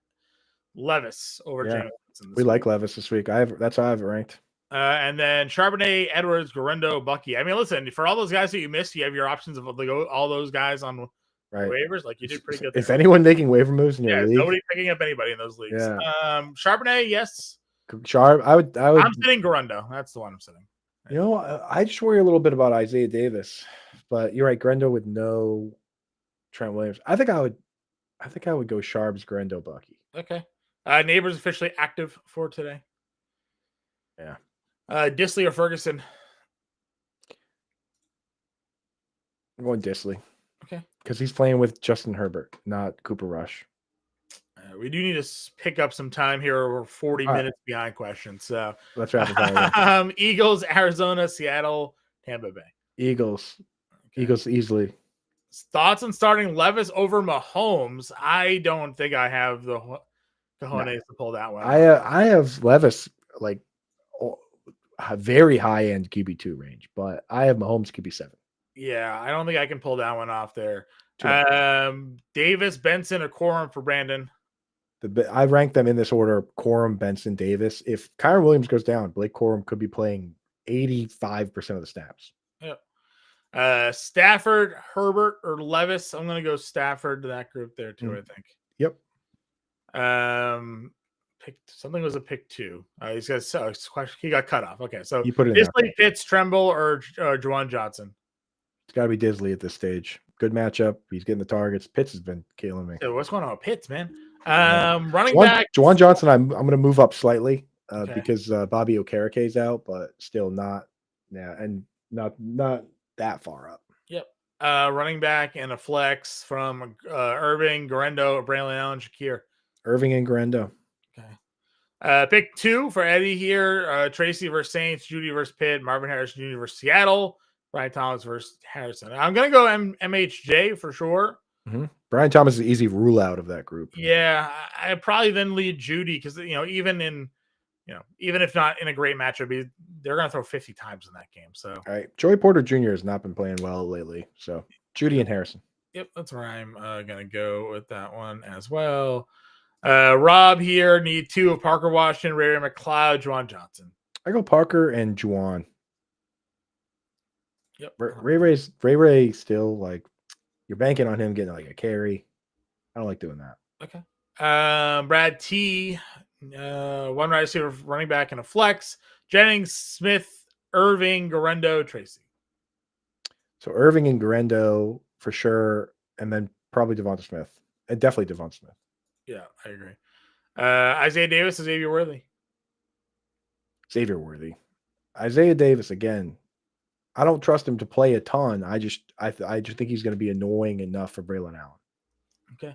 Levis over Jameis. We like Levis this week. That's how I have it ranked. And then Charbonnet, Edwards, Garundo, Bucky. I mean, listen, for all those guys that you missed, you have your options of like all those guys on waivers. Like you did pretty good. Is anyone making waiver moves in your league? Nobody picking up anybody in those leagues. Yeah. Charbonnet, yes. I would. I'm sitting Garundo. That's the one I'm sitting. You know, I just worry a little bit about Isaiah Davis, but you're right. Garundo with no Trent Williams. I think I would go Sharps, Garundo, Bucky. Okay. Neighbors officially active for today. Yeah. Disley or Ferguson? I'm going Disley. Okay. Because he's playing with Justin Herbert, not Cooper Rush. We do need to pick up some time here. We're 40 All right. minutes behind questions. So Let's rapid fire. Eagles, Arizona, Seattle, Tampa Bay. Eagles. Okay. Eagles easily. Thoughts on starting Levis over Mahomes? I don't think I have the cojones to pull that one. I have Levis like a very high end QB2 range, but I have Mahomes QB7. Yeah, I don't think I can pull that one off there. Too Davis, Benson, or Corum for Brandon. I rank them in this order: Corum, Benson, Davis. If Kyron Williams goes down, Blake Corum could be playing 85% of the snaps. Yep. Stafford, Herbert, or Levis. I'm going to go Stafford to that group there too. I think. Yep. Something was a pick 2. He got cut off. Okay, so you put it Disley, Pitts, Tremble, or Juwan Johnson. It's got to be Disley at this stage. Good matchup. He's getting the targets. Pitts has been killing me. So what's going on with Pitts, man? Running back. Juwan Johnson, I'm going to move up slightly because Bobby Okereke's out, but still not. Yeah, and not that far up. Yep. Running back and a flex from Irving, Garendo, Braylon Allen, Shakir. Irving and Garendo. Okay. Pick 2 for Eddie here. Tracy versus Saints, Judy versus Pitt, Marvin Harrison Jr. versus Seattle, Brian Thomas versus Harrison. I'm going to go MHJ for sure. Mm-hmm. Brian Thomas is an easy rule out of that group. Yeah, I probably then lead Judy because even if not in a great matchup, they're going to throw 50 times in that game. So, all right, Joey Porter Jr. has not been playing well lately. So Judy and Harrison. Yep, that's where I'm going to go with that one as well. Rob here, need 2 of Parker Washington, Ray Ray McLeod, Juwan Johnson. I go Parker and Juwan. Yep. Ray still like you're banking on him getting like a carry. I don't like doing that. Okay. Brad T, one wide receiver, running back, and a flex. Jennings, Smith, Irving, Garendo, Tracy. So Irving and Garendo for sure, and then probably Devonta Smith, and definitely Devonta Smith. Yeah, I agree. Isaiah Davis is Xavier Worthy. Xavier Worthy. Isaiah Davis again. I don't trust him to play a ton. I just think he's going to be annoying enough for Braylon Allen. Okay.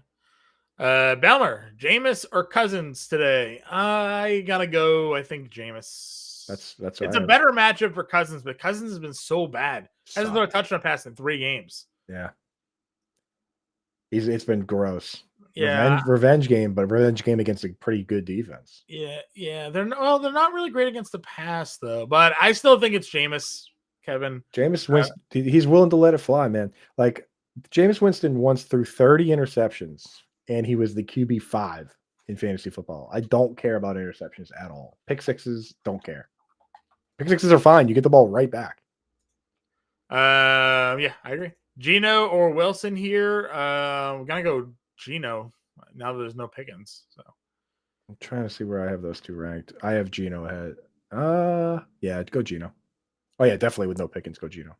Belmer, Jameis or Cousins today? I gotta go. I think Jameis. That's it's a better matchup for Cousins, but Cousins has been so bad. Hasn't thrown a touchdown pass in 3 games. Yeah. It's been gross. Yeah. Revenge game, but revenge game against a pretty good defense. Yeah. They're not really great against the pass though, but I still think it's Jameis. Kevin. Jameis Winston, he's willing to let it fly, man. Like Jameis Winston once threw 30 interceptions, and he was the QB5 in fantasy football. I don't care about interceptions at all. Pick sixes, don't care. Pick sixes are fine. You get the ball right back. Yeah, I agree. Gino or Wilson here. We're gonna go Gino now that there's no Pickens. So I'm trying to see where I have those 2 ranked. I have Gino ahead. Yeah, go Gino. Oh yeah, definitely with no Pickens, go Gino.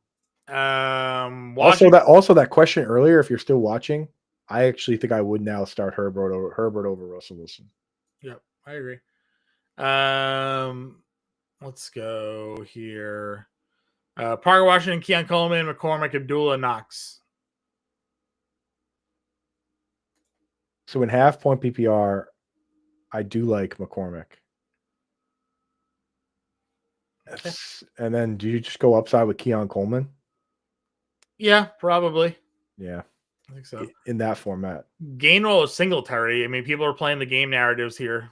Also that question earlier, if you're still watching, I actually think I would now start Herbert over Russell Wilson. Yep, I agree. Let's go here. Parker Washington, Keon Coleman, McCormick, Abdullah, Knox. So in half point PPR, I do like McCormick. Okay. And then do you just go upside with Keon Coleman? Yeah, probably. Yeah. I think so. In that format. Gainwell is Singletary. I mean, people are playing the game narratives here.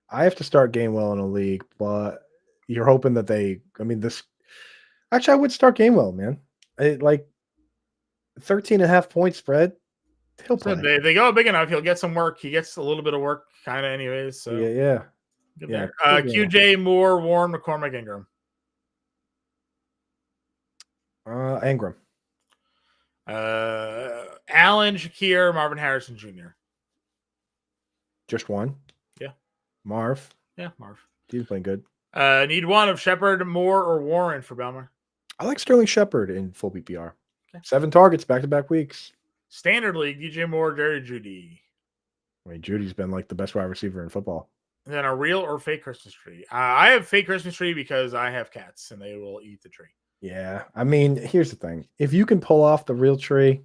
I have to start Gainwell in a league, but you're hoping that actually I would start Gainwell, man. Like 13.5 point spread. He'll play. They go big enough. He'll get some work. He gets a little bit of work kind of anyways. So yeah. Good QJ, Moore, Warren, McCormick, Ingram. Ingram. Allen, Shakir, Marvin Harrison Jr. Just one? Yeah. Marv. Yeah, Marv. He's playing good. Need one of Shepard, Moore, or Warren for Belmer. I like Sterling Shepard in full PPR. Okay. 7 targets back-to-back weeks. Standard League, DJ Moore, Jerry Judy. I mean, Judy's been like the best wide receiver in football. And then a real or fake Christmas tree. I have fake Christmas tree because I have cats and they will eat the tree. Yeah. I mean, here's the thing. If you can pull off the real tree,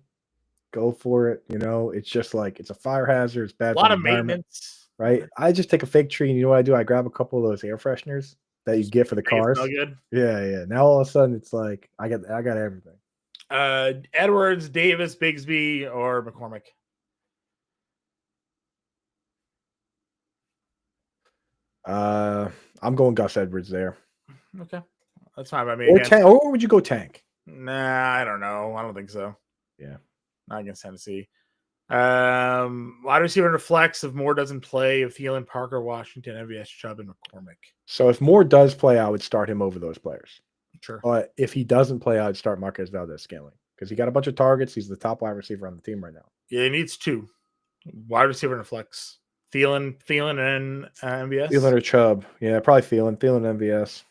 go for it. It's just like it's a fire hazard. It's A bad for lot the of environment, maintenance. right? I just take a fig tree, and you know what I do? I grab a couple of those air fresheners that you get for the Make it smell cars. good. Yeah. Now all of a sudden it's like I got everything. Edwards, Davis, Bigsby, or McCormick. I'm going Gus Edwards there. Okay, that's fine by me. Or Again, tank, or would you go tank? nah, I don't know. I don't think so. Yeah. Not against Tennessee. Wide receiver in the flex if Moore doesn't play. If Thielen, Parker, Washington, MVS, Chubb, and McCormick. So if Moore does play, I would start him over those players. Sure. But if he doesn't play, I'd start Marquez Valdez-Scantling because he got a bunch of targets. He's the top wide receiver on the team right now. Yeah, he needs 2 wide receiver in the flex. Thielen, and MVS. Thielen or Chubb. Yeah, probably Thielen, MVS.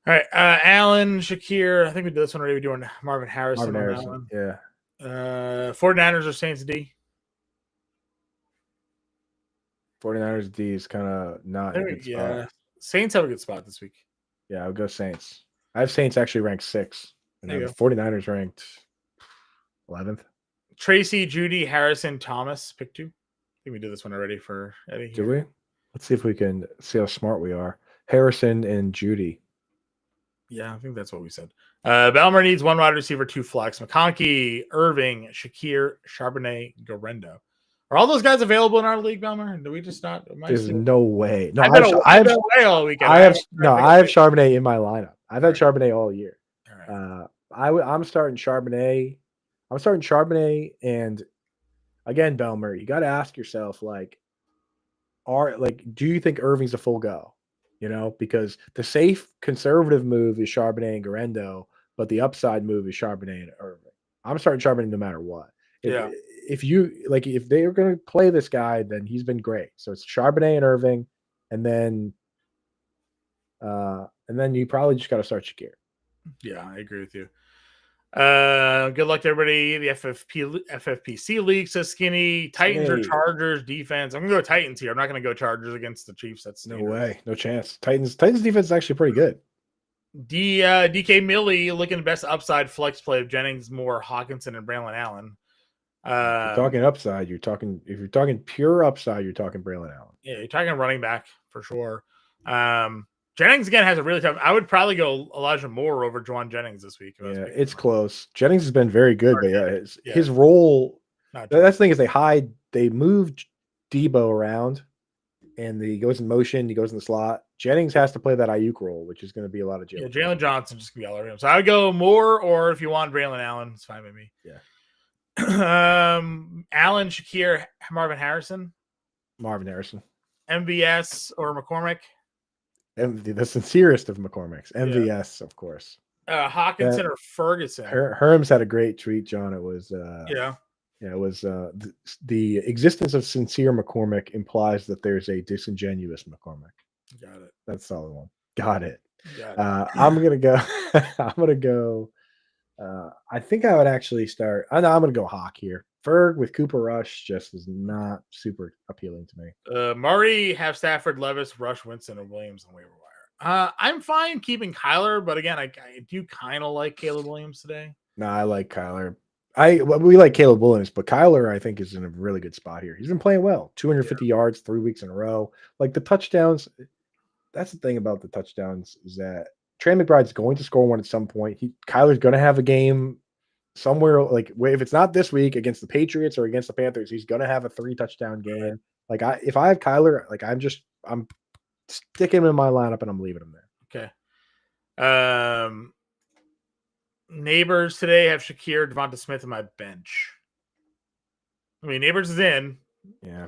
All right, Allen, Shakir. I think we did this one already. We're doing Marvin Harrison. That one. Yeah. 49ers or Saints D? 49ers D is kind of not a good spot. Saints have a good spot this week. Yeah, I would go Saints. I have Saints actually ranked 6. And then the 49ers ranked 11th. Tracy, Judy, Harrison, Thomas. Pick 2. I think we did this one already for Eddie. Did we? Let's see if we can see how smart we are. Harrison and Judy. Yeah, I think that's what we said. Belmer needs 1 wide receiver, 2 flex. McConkey, Irving, Shakir, Charbonnet, Garendo. Are all those guys available in our league, Belmer? Do we just not? There's no way. No, I have all weekend. I have Charbonnet in my lineup. I've had Charbonnet all year. All right. I'm starting Charbonnet. And again, Belmer, you got to ask yourself, do you think Irving's a full go? Because the safe conservative move is Charbonnet and Garendo, but the upside move is Charbonnet and Irving. I'm starting Charbonnet no matter what. If they're going to play this guy, then he's been great. So it's Charbonnet and Irving, and then you probably just got to start Shakir. Yeah, I agree with you. Good luck to everybody. The FFPC league says Skinny. Titans or Chargers defense. I'm gonna go Titans here. I'm not gonna go Chargers against the Chiefs. That's no way, no chance. Titans defense is actually pretty good. DK Millie looking the best upside flex play of Jennings, Moore, Hawkinson, and Braylon Allen. If you're talking upside, if you're talking pure upside, you're talking Braylon Allen. Yeah, you're talking running back for sure. Jennings again has a really tough. I would probably go Elijah Moore over Juwan Jennings this week. Yeah, it's close. Jennings has been very good, but his role. That's the thing is they moved Debo around, and he goes in motion. He goes in the slot. Jennings has to play that Ayuk role, which is going to be a lot of Jalen. Yeah, Jalen Johnson just gonna be all over him. So I would go Moore, or if you want Braylon Allen, it's fine with me. Yeah. Allen, Shakir, Marvin Harrison, MVS or McCormick. The sincerest of McCormick's. MVS, of course. Hawkinson or Ferguson. Herms had a great tweet, John. It was it was the existence of sincere McCormick implies that there's a disingenuous McCormick. Got it. That's a solid one. Got it. I'm gonna go. I think I would actually start. I'm gonna go Hawk here. Ferg with Cooper Rush just is not super appealing to me. Murray, have Stafford, Levis, Rush, Winston, or Williams on waiver wire. I'm fine keeping Kyler, but again, I do kind of like Caleb Williams today. No, I like Kyler. We like Caleb Williams, but Kyler I think is in a really good spot here. He's been playing well. 250 yards 3 weeks in a row. Like the touchdowns. That's the thing about the touchdowns is that Trey McBride's going to score one at some point. Kyler's going to have a game somewhere, if it's not this week against the Patriots or against the Panthers, he's going to have a 3-touchdown game. If I have Kyler, I'm sticking him in my lineup and I'm leaving him there. Okay. Neighbors today have Shakir, Devonta Smith in my bench. I mean, Neighbors is in. Yeah.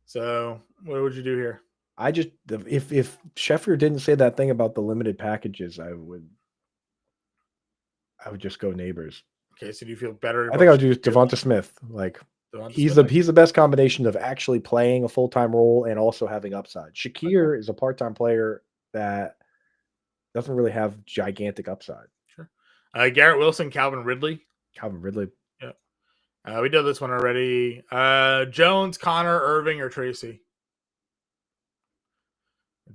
So what would you do here? I just if Schefter didn't say that thing about the limited packages, I would just go Neighbors. Okay, so do you feel better? I think I'll do Devonta Smith. He's the best combination of actually playing a full-time role and also having upside. Shakir is a part-time player that doesn't really have gigantic upside. Sure. Garrett Wilson, Calvin Ridley. Yeah. We did this one already. Jones, Connor, Irving, or Tracy.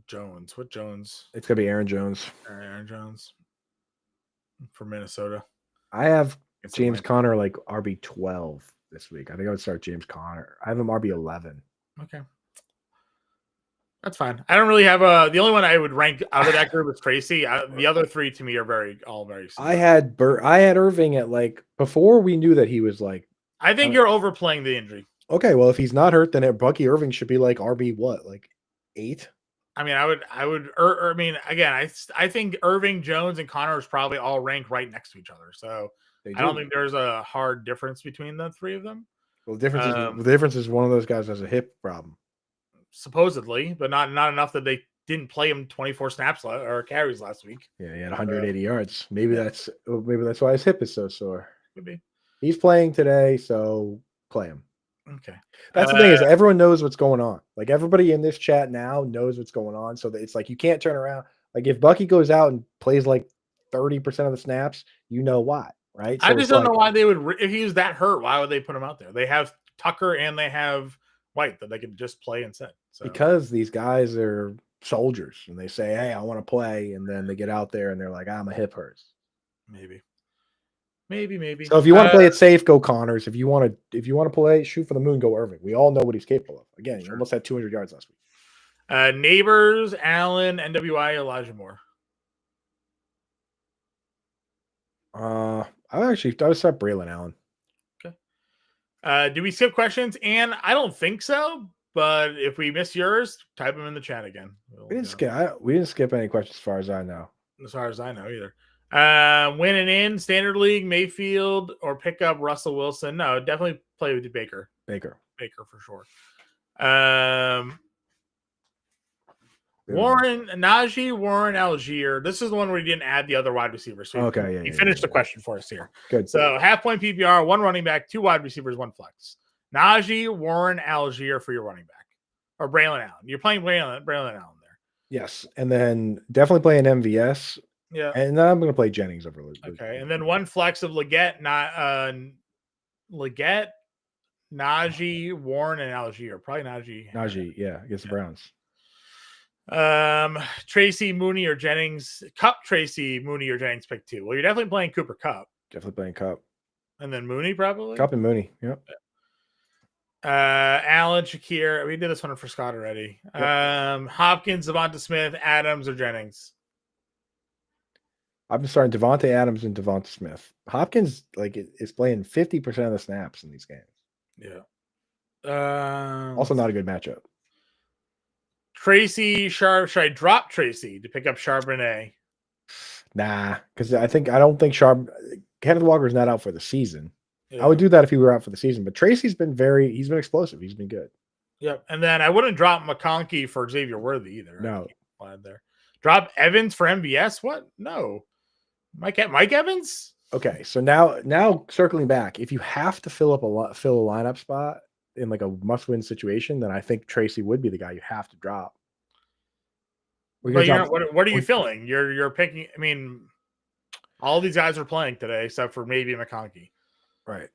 Jones. What Jones? It's gonna be Aaron Jones. Aaron Jones from Minnesota. I have James Conner like RB12 this week. I think I would start James Conner. I have him RB11. Okay. That's fine. I don't really have the only one I would rank out of that group is Tracy. The other three to me are all very similar. I had Irving at like before we knew that he was like. I think you're overplaying the injury. Okay, well if he's not hurt, then Bucky Irving should be like RB what, like 8? I mean, I mean, again, I think Irving, Jones, and Connor is probably all ranked right next to each other. So I don't think there's a hard difference between the three of them. Well, the difference is one of those guys has a hip problem. Supposedly, but not enough that they didn't play him 24 snaps or carries last week. Yeah, he had 180 yards. Maybe that's why his hip is so sore. Could be. He's playing today, so play him. Okay. That's the thing is everyone knows what's going on. Like everybody in this chat now knows what's going on. So that it's like you can't turn around. Like if Bucky goes out and plays like 30% of the snaps, you know why, right? So I just don't know why they would. If he was that hurt, why would they put him out there? They have Tucker and they have White that they could just play instead. So. Because these guys are soldiers and they say, "Hey, I want to play," and then they get out there and they're like, "I'm a hip hurts." Maybe. So if you want to play it safe, go Connors. If you want to play shoot for the moon, go Irving. We all know what he's capable of. Again, he almost had 200 yards last week. Neighbors, Allen, NWI, Elijah Moore. I would start Braylon Allen. Okay. Do we skip questions? And I don't think so. But if we miss yours, type them in the chat again. We didn't skip any questions as far as I know. As far as I know, either. Winning in standard league, Mayfield, or pick up Russell Wilson. No, definitely play with Baker. Baker for sure. Najee, Warren, Algier. This is the one where he didn't add the other wide receivers. So he finished the question for us here. Good. So half point PPR, 1 running back, 2 wide receivers, 1 flex. Najee, Warren, Algier for your running back, or Braylon Allen. You're playing Braylon Allen there. Yes, and then definitely playing MVS. Yeah, and then I'm going to play Jennings over. Okay, and then 1 flex of Leggett, Najee, Warren, and Algier. Probably Najee. Yeah, against the Browns. Tracy, Mooney, or Jennings. Cup, Tracy, Mooney, or Jennings. Pick 2. Well, you're definitely playing Cooper Cup. Definitely playing Cup. And then Mooney, probably. Cup and Mooney. Yep. Allen, Shakir. We did this one for Scott already. Yep. Hopkins, Devonta Smith, Adams, or Jennings. I've been starting Devontae Adams and Devonta Smith. Hopkins is playing 50% of the snaps in these games. Yeah. Also not a good matchup. Tracy, Sharp. Should I drop Tracy to pick up Charbonnet? Nah, because I don't think Kenneth Walker's not out for the season. Yeah. I would do that if he were out for the season, but Tracy's been he's been explosive. He's been good. Yep. And then I wouldn't drop McConkey for Xavier Worthy either. No. There. Drop Evans for MVS? What? No. Mike Evans? Okay, so now circling back, if you have to fill a lineup spot in like a must-win situation, then I think Tracy would be the guy you have to drop. But what are you filling? You're picking. I mean, all these guys are playing today except for maybe McConkey. Right.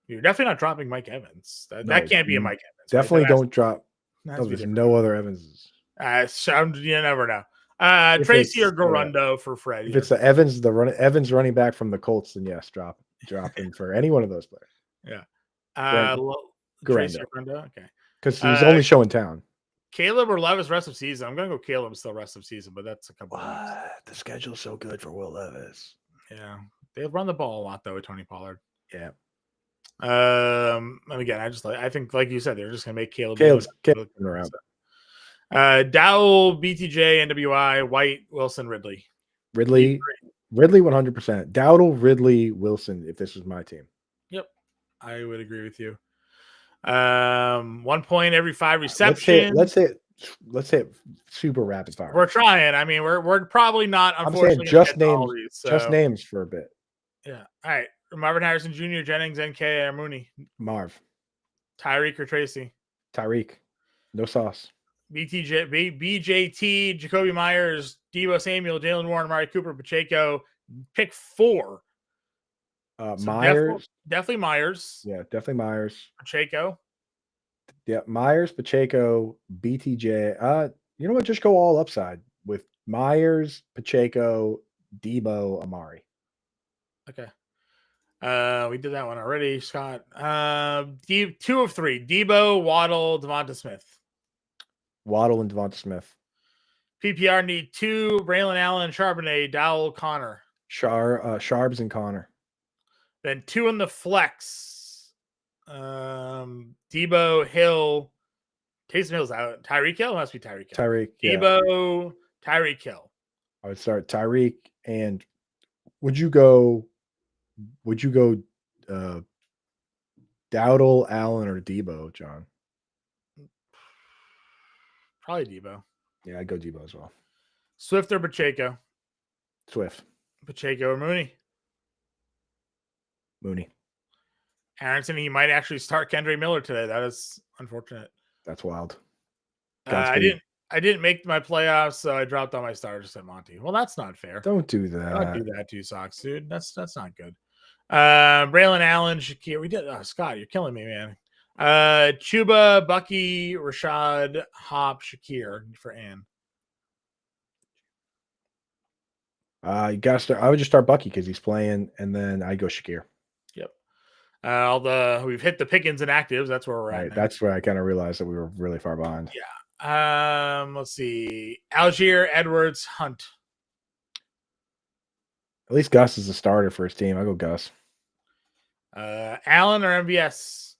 You're definitely not dropping Mike Evans. That can't be a Mike Evans. Definitely don't drop. There's no other Evanses. You never know. Tracy or Garundo for Fred. If it's the Evans running back from the Colts, then yes, drop him for any one of those players. Yeah. Tracy or Garundo. Okay. Because he's only showing town. Caleb or Levis rest of season. I'm gonna go Caleb still rest of season, but that's a couple. The schedule's so good for Will Levis. Yeah, they run the ball a lot though with Tony Pollard. Yeah. And again, I think like you said, they're just gonna make Caleb around. Dowell, BTJ, NWI, White, Wilson, Ridley. Ridley 100%. Dowdle, Ridley, Wilson. If this was my team. Yep, I would agree with you. 1 point every 5 receptions. Let's hit super rapid fire. We're trying. I mean, we're probably not. Unfortunately, just names for a bit. Yeah. All right. Marvin Harrison Jr., Jennings, NK, or Mooney. Marv. Tyreek or Tracy. Tyreek. No sauce. BJT, Jacoby Myers, Deebo Samuel, Jalen Warren, Amari Cooper, Pacheco. Pick 4. Myers. Definitely Myers. Yeah, definitely Myers. Pacheco. Yeah, Myers, Pacheco, BTJ. You know what? Just go all upside with Myers, Pacheco, Deebo, Amari. Okay. We did that one already, Scott. 2 of 3. Debo, Waddle, Devonta Smith. Waddle and Devonta Smith. PPR need 2. Braylon Allen, Charbonnet, Dowell, Connor. Sharbs and Connor. Then 2 in the flex. Debo, Hill. Taysom Hill's out. Tyreek Hill? Must be Tyreek Hill. Tyreek. Yeah. Debo, Tyreek Hill. I would start Tyreek. And would you go Dowdle, Allen, or Debo, John? Probably Debo. Yeah, I'd go Debo as well. Swift or Pacheco? Swift. Pacheco or Mooney? Mooney. Aronson, he might actually start Kendra Miller today. That is unfortunate. That's wild. I didn't make my playoffs, so I dropped all my starters at Monty. Well, that's not fair. Don't do that. Don't do that to you, Sox, dude. That's not good. Braylon Allen, Shakir. We did. Scott, you're killing me, man. Chuba, Bucky, Rashad, Hop, Shakir for Ann. You gotta start. I would just start Bucky because he's playing, and then I go Shakir. Yep. We've hit the Pickens and actives. That's where we're at. Now. That's where I kind of realized that we were really far behind. Yeah. Let's see. Algier, Edwards, Hunt. At least Gus is a starter for his team. I go Gus. Allen or MVS?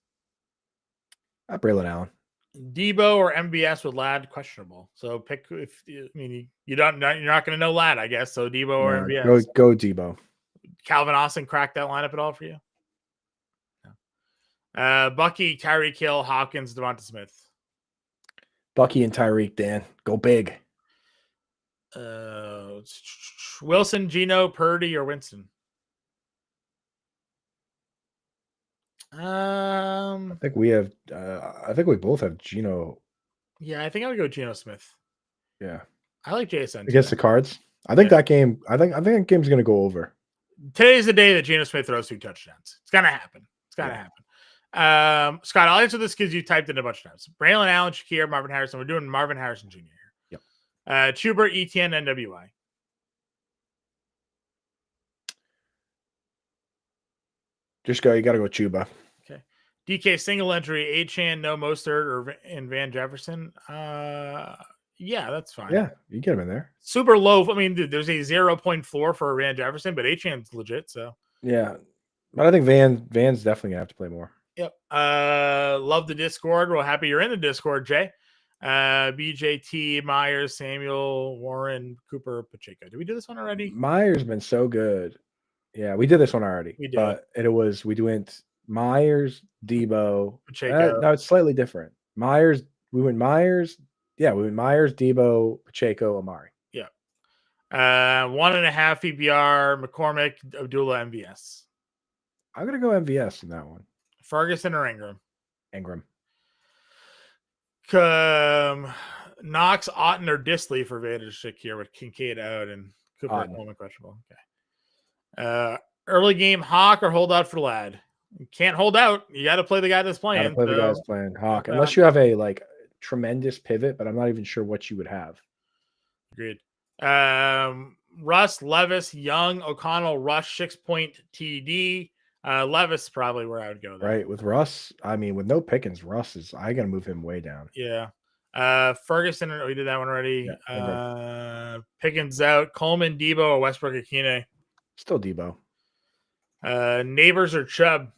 Braylon Allen. Debo or MVS with Ladd? Questionable. So pick if you're not going to know Ladd, I guess. So Debo or MVS? Go Debo. Calvin Austin cracked that lineup at all for you? No. Bucky, Tyreek Hill, Hopkins, Devonta Smith. Bucky and Tyreek, Dan. Go big. Wilson, Gino, Purdy, or Winston? I think we both have Gino. Yeah, I think I would go Geno Smith. Yeah, I like JSN against the Cards. I think that game. I think that game's going to go over. Today's the day that Geno Smith throws 2 touchdowns. It's gonna happen. Happen. Scott, I'll answer this because you typed in a bunch of times. Braylon Allen, Shakir, Marvin Harrison. We're doing Marvin Harrison Jr. here. Yep. Schubert, ETN, NWI. Just go. You got to go Chuba. Okay. DK single entry, Achan, no Mostert, and Van Jefferson. Yeah, that's fine. Yeah, you get him in there. Super low. I mean, dude, there's a 0.4 for Van Jefferson, but Achan's legit. So yeah, but I think Van's definitely gonna have to play more. Yep. Love the Discord. Well, happy you're in the Discord, Jay. BJT, Myers, Samuel, Warren, Cooper, Pacheco. Did we do this one already? Myers been so good. Yeah, we did this one already. We did. But we went Myers, Debo, Pacheco. No, it's slightly different. Myers. We went Myers, Debo, Pacheco, Amari. Yeah. 1.5 PPR, McCormick, Abdullah, MVS. I'm gonna go MVS in that one. Ferguson or Ingram? Ingram. Knox, Otten, or Disley for Vantage here with Kincaid out and Cooper at home and questionable. Okay. Early game Hawk or hold out for Ladd? You can't hold out. You got to play the guy that's playing. The guy that's playing Hawk, unless you have a tremendous pivot, but I'm not even sure what you would have. Agreed. Russ, Levis, Young, O'Connell, Rush, 6-point TD. Levis probably where I would go there. Right. With Russ, I mean, with no Pickens, I got to move him way down. Yeah. Ferguson, we did that one already. Yeah, Pickens out. Coleman, Debo, or Westbrook, Akine. Still Debo. Neighbors or Chubb?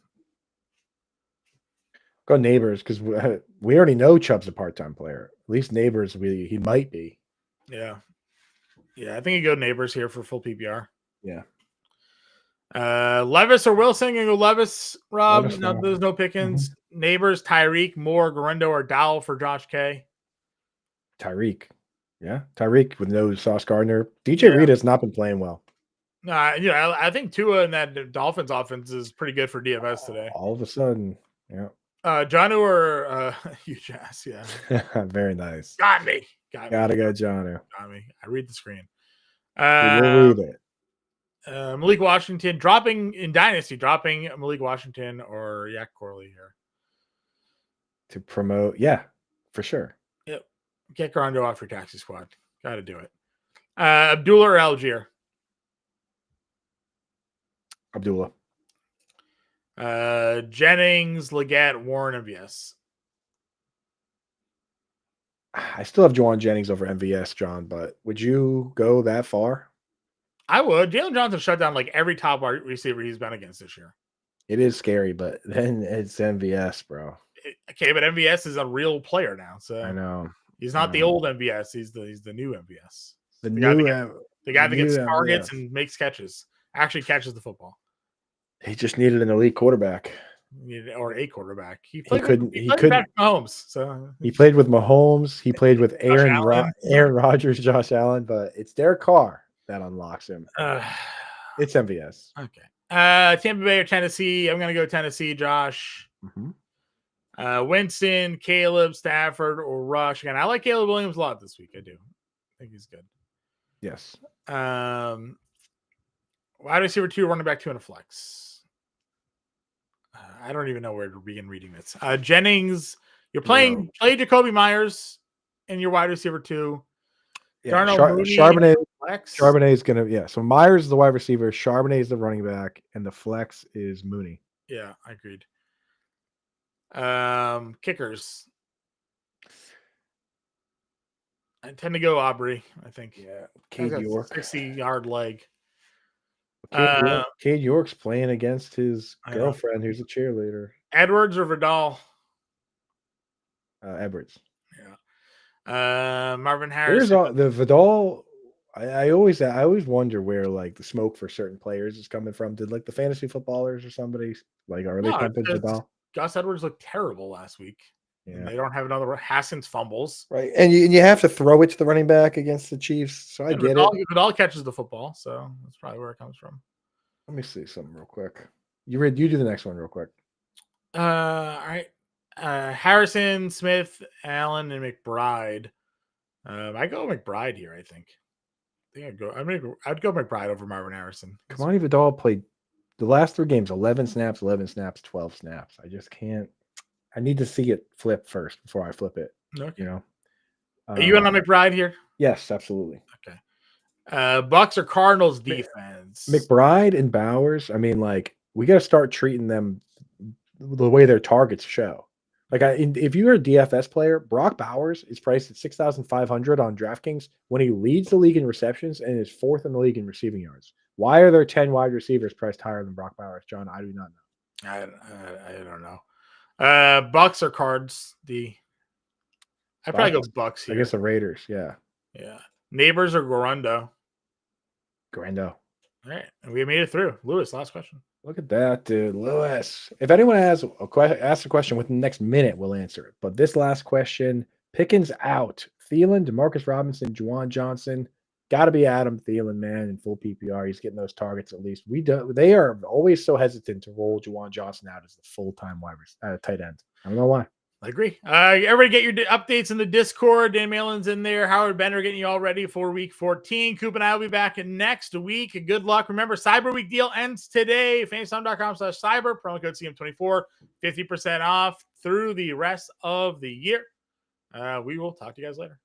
Go Neighbors because we already know Chubb's a part-time player. At least Neighbors, he might be. Yeah. Yeah, I think you go Neighbors here for full PPR. Yeah. Levis or Wilson? You go Levis, Rob. Levis, no, there's no Pickens. Mm-hmm. Neighbors, Tyreek, Moore, Garendo, or Dowell for Josh K. Tyreek. Yeah. Tyreek with no Sauce Gardner. DJ Reed has not been playing well. I think Tua and that Dolphins offense is pretty good for DFS today. All of a sudden. Yeah. Jonu or huge ass, yeah. Very nice. Got me. Gotta go, Jonu. Got me. I read the screen. We'll read it. Malik Washington dropping in Dynasty, dropping Malik Washington or Yak Corley here. To promote, yeah, for sure. Yep. Get Garando off your taxi squad. Got to do it. Abdullah or Algier? Abdullah. Jennings, Leggett, Warren, MVS. I still have Juwan Jennings over MVS, John, but would you go that far? I would. Jalen Johnson shut down like every top wide receiver he's been against this year. It is scary, but then it's MVS, bro. Okay, but MVS is a real player now, so I know. he's not the old MVS. He's the new MVS. The guy that gets targets MVS. and makes catches. Actually catches the football. He just needed an elite quarterback. Or a quarterback. He couldn't. He couldn't. Mahomes. So he played with Mahomes. He played with Aaron Rodgers, Josh Allen, but it's Derek Carr that unlocks him. It's MVS. Okay. Tampa Bay or Tennessee? I'm gonna go Tennessee, Josh. Mm-hmm. Winston, Caleb, Stafford, or Rush. Again, I like Caleb Williams a lot this week. I do. I think he's good. Yes. Wide receiver 2, running back 2, and a flex. I don't even know where to begin reading this. Jennings, you're play Jacoby Myers in your wide receiver 2. Yeah, Charbonnet is gonna So Myers is the wide receiver, Charbonnet is the running back, and the flex is Mooney. Yeah, I agreed. Kickers. I tend to go Aubrey, I think. Yeah. Cade York. 60-yard leg. Cade York's playing against his girlfriend who's a cheerleader. Edwards or Vidal? Edwards. Yeah. Marvin Harris. The Vidal. I always wonder where like the smoke for certain players is coming from. Did like the fantasy footballers or somebody like are they pumping Vidal? Gus Edwards looked terrible last week. Yeah. And they don't have another Haskins fumbles. Right. And you have to throw it to the running back against the Chiefs. So I get it. Vidal catches the football, so that's probably where it comes from. Let me see something real quick. You do the next one real quick. All right. Harrison, Smith, Allen, and McBride. I go McBride here, I think. I'd go McBride over Marvin Harrison. Kamani Vidal played the last 3 games, 11 snaps, 12 snaps. I just can't. I need to see it flip first before I flip it. Okay. You know. Are you in on McBride here? Yes, absolutely. Okay. Bucks or Cardinals defense? McBride and Bowers. I mean, like we got to start treating them the way their targets show. Like, if you're a DFS player, Brock Bowers is priced at 6,500 on DraftKings when he leads the league in receptions and is 4th in the league in receiving yards. Why are there 10 wide receivers priced higher than Brock Bowers, John? I do not know. I don't know. Bucks or Cards? I'd probably go Bucks here. I guess the Raiders. Yeah. Yeah. Neighbors or Guarando? Guarando. All right. And we made it through. Lewis, last question. Look at that, dude. Lewis. If anyone has asked a question within the next minute, we'll answer it. But this last question, Pickens out. Thielen, Demarcus Robinson, Juwan Johnson. Got to be Adam Thielen, man, in full PPR. He's getting those targets at least. They are always so hesitant to roll Juwan Johnson out as the full-time tight end. I don't know why. I agree. Everybody get your updates in the Discord. Dan Malin's in there. Howard Bender getting you all ready for week 14. Coop and I will be back next week. Good luck. Remember, Cyber Week deal ends today. FantasySlam.com/cyber. Promo code CM24. 50% off through the rest of the year. We will talk to you guys later.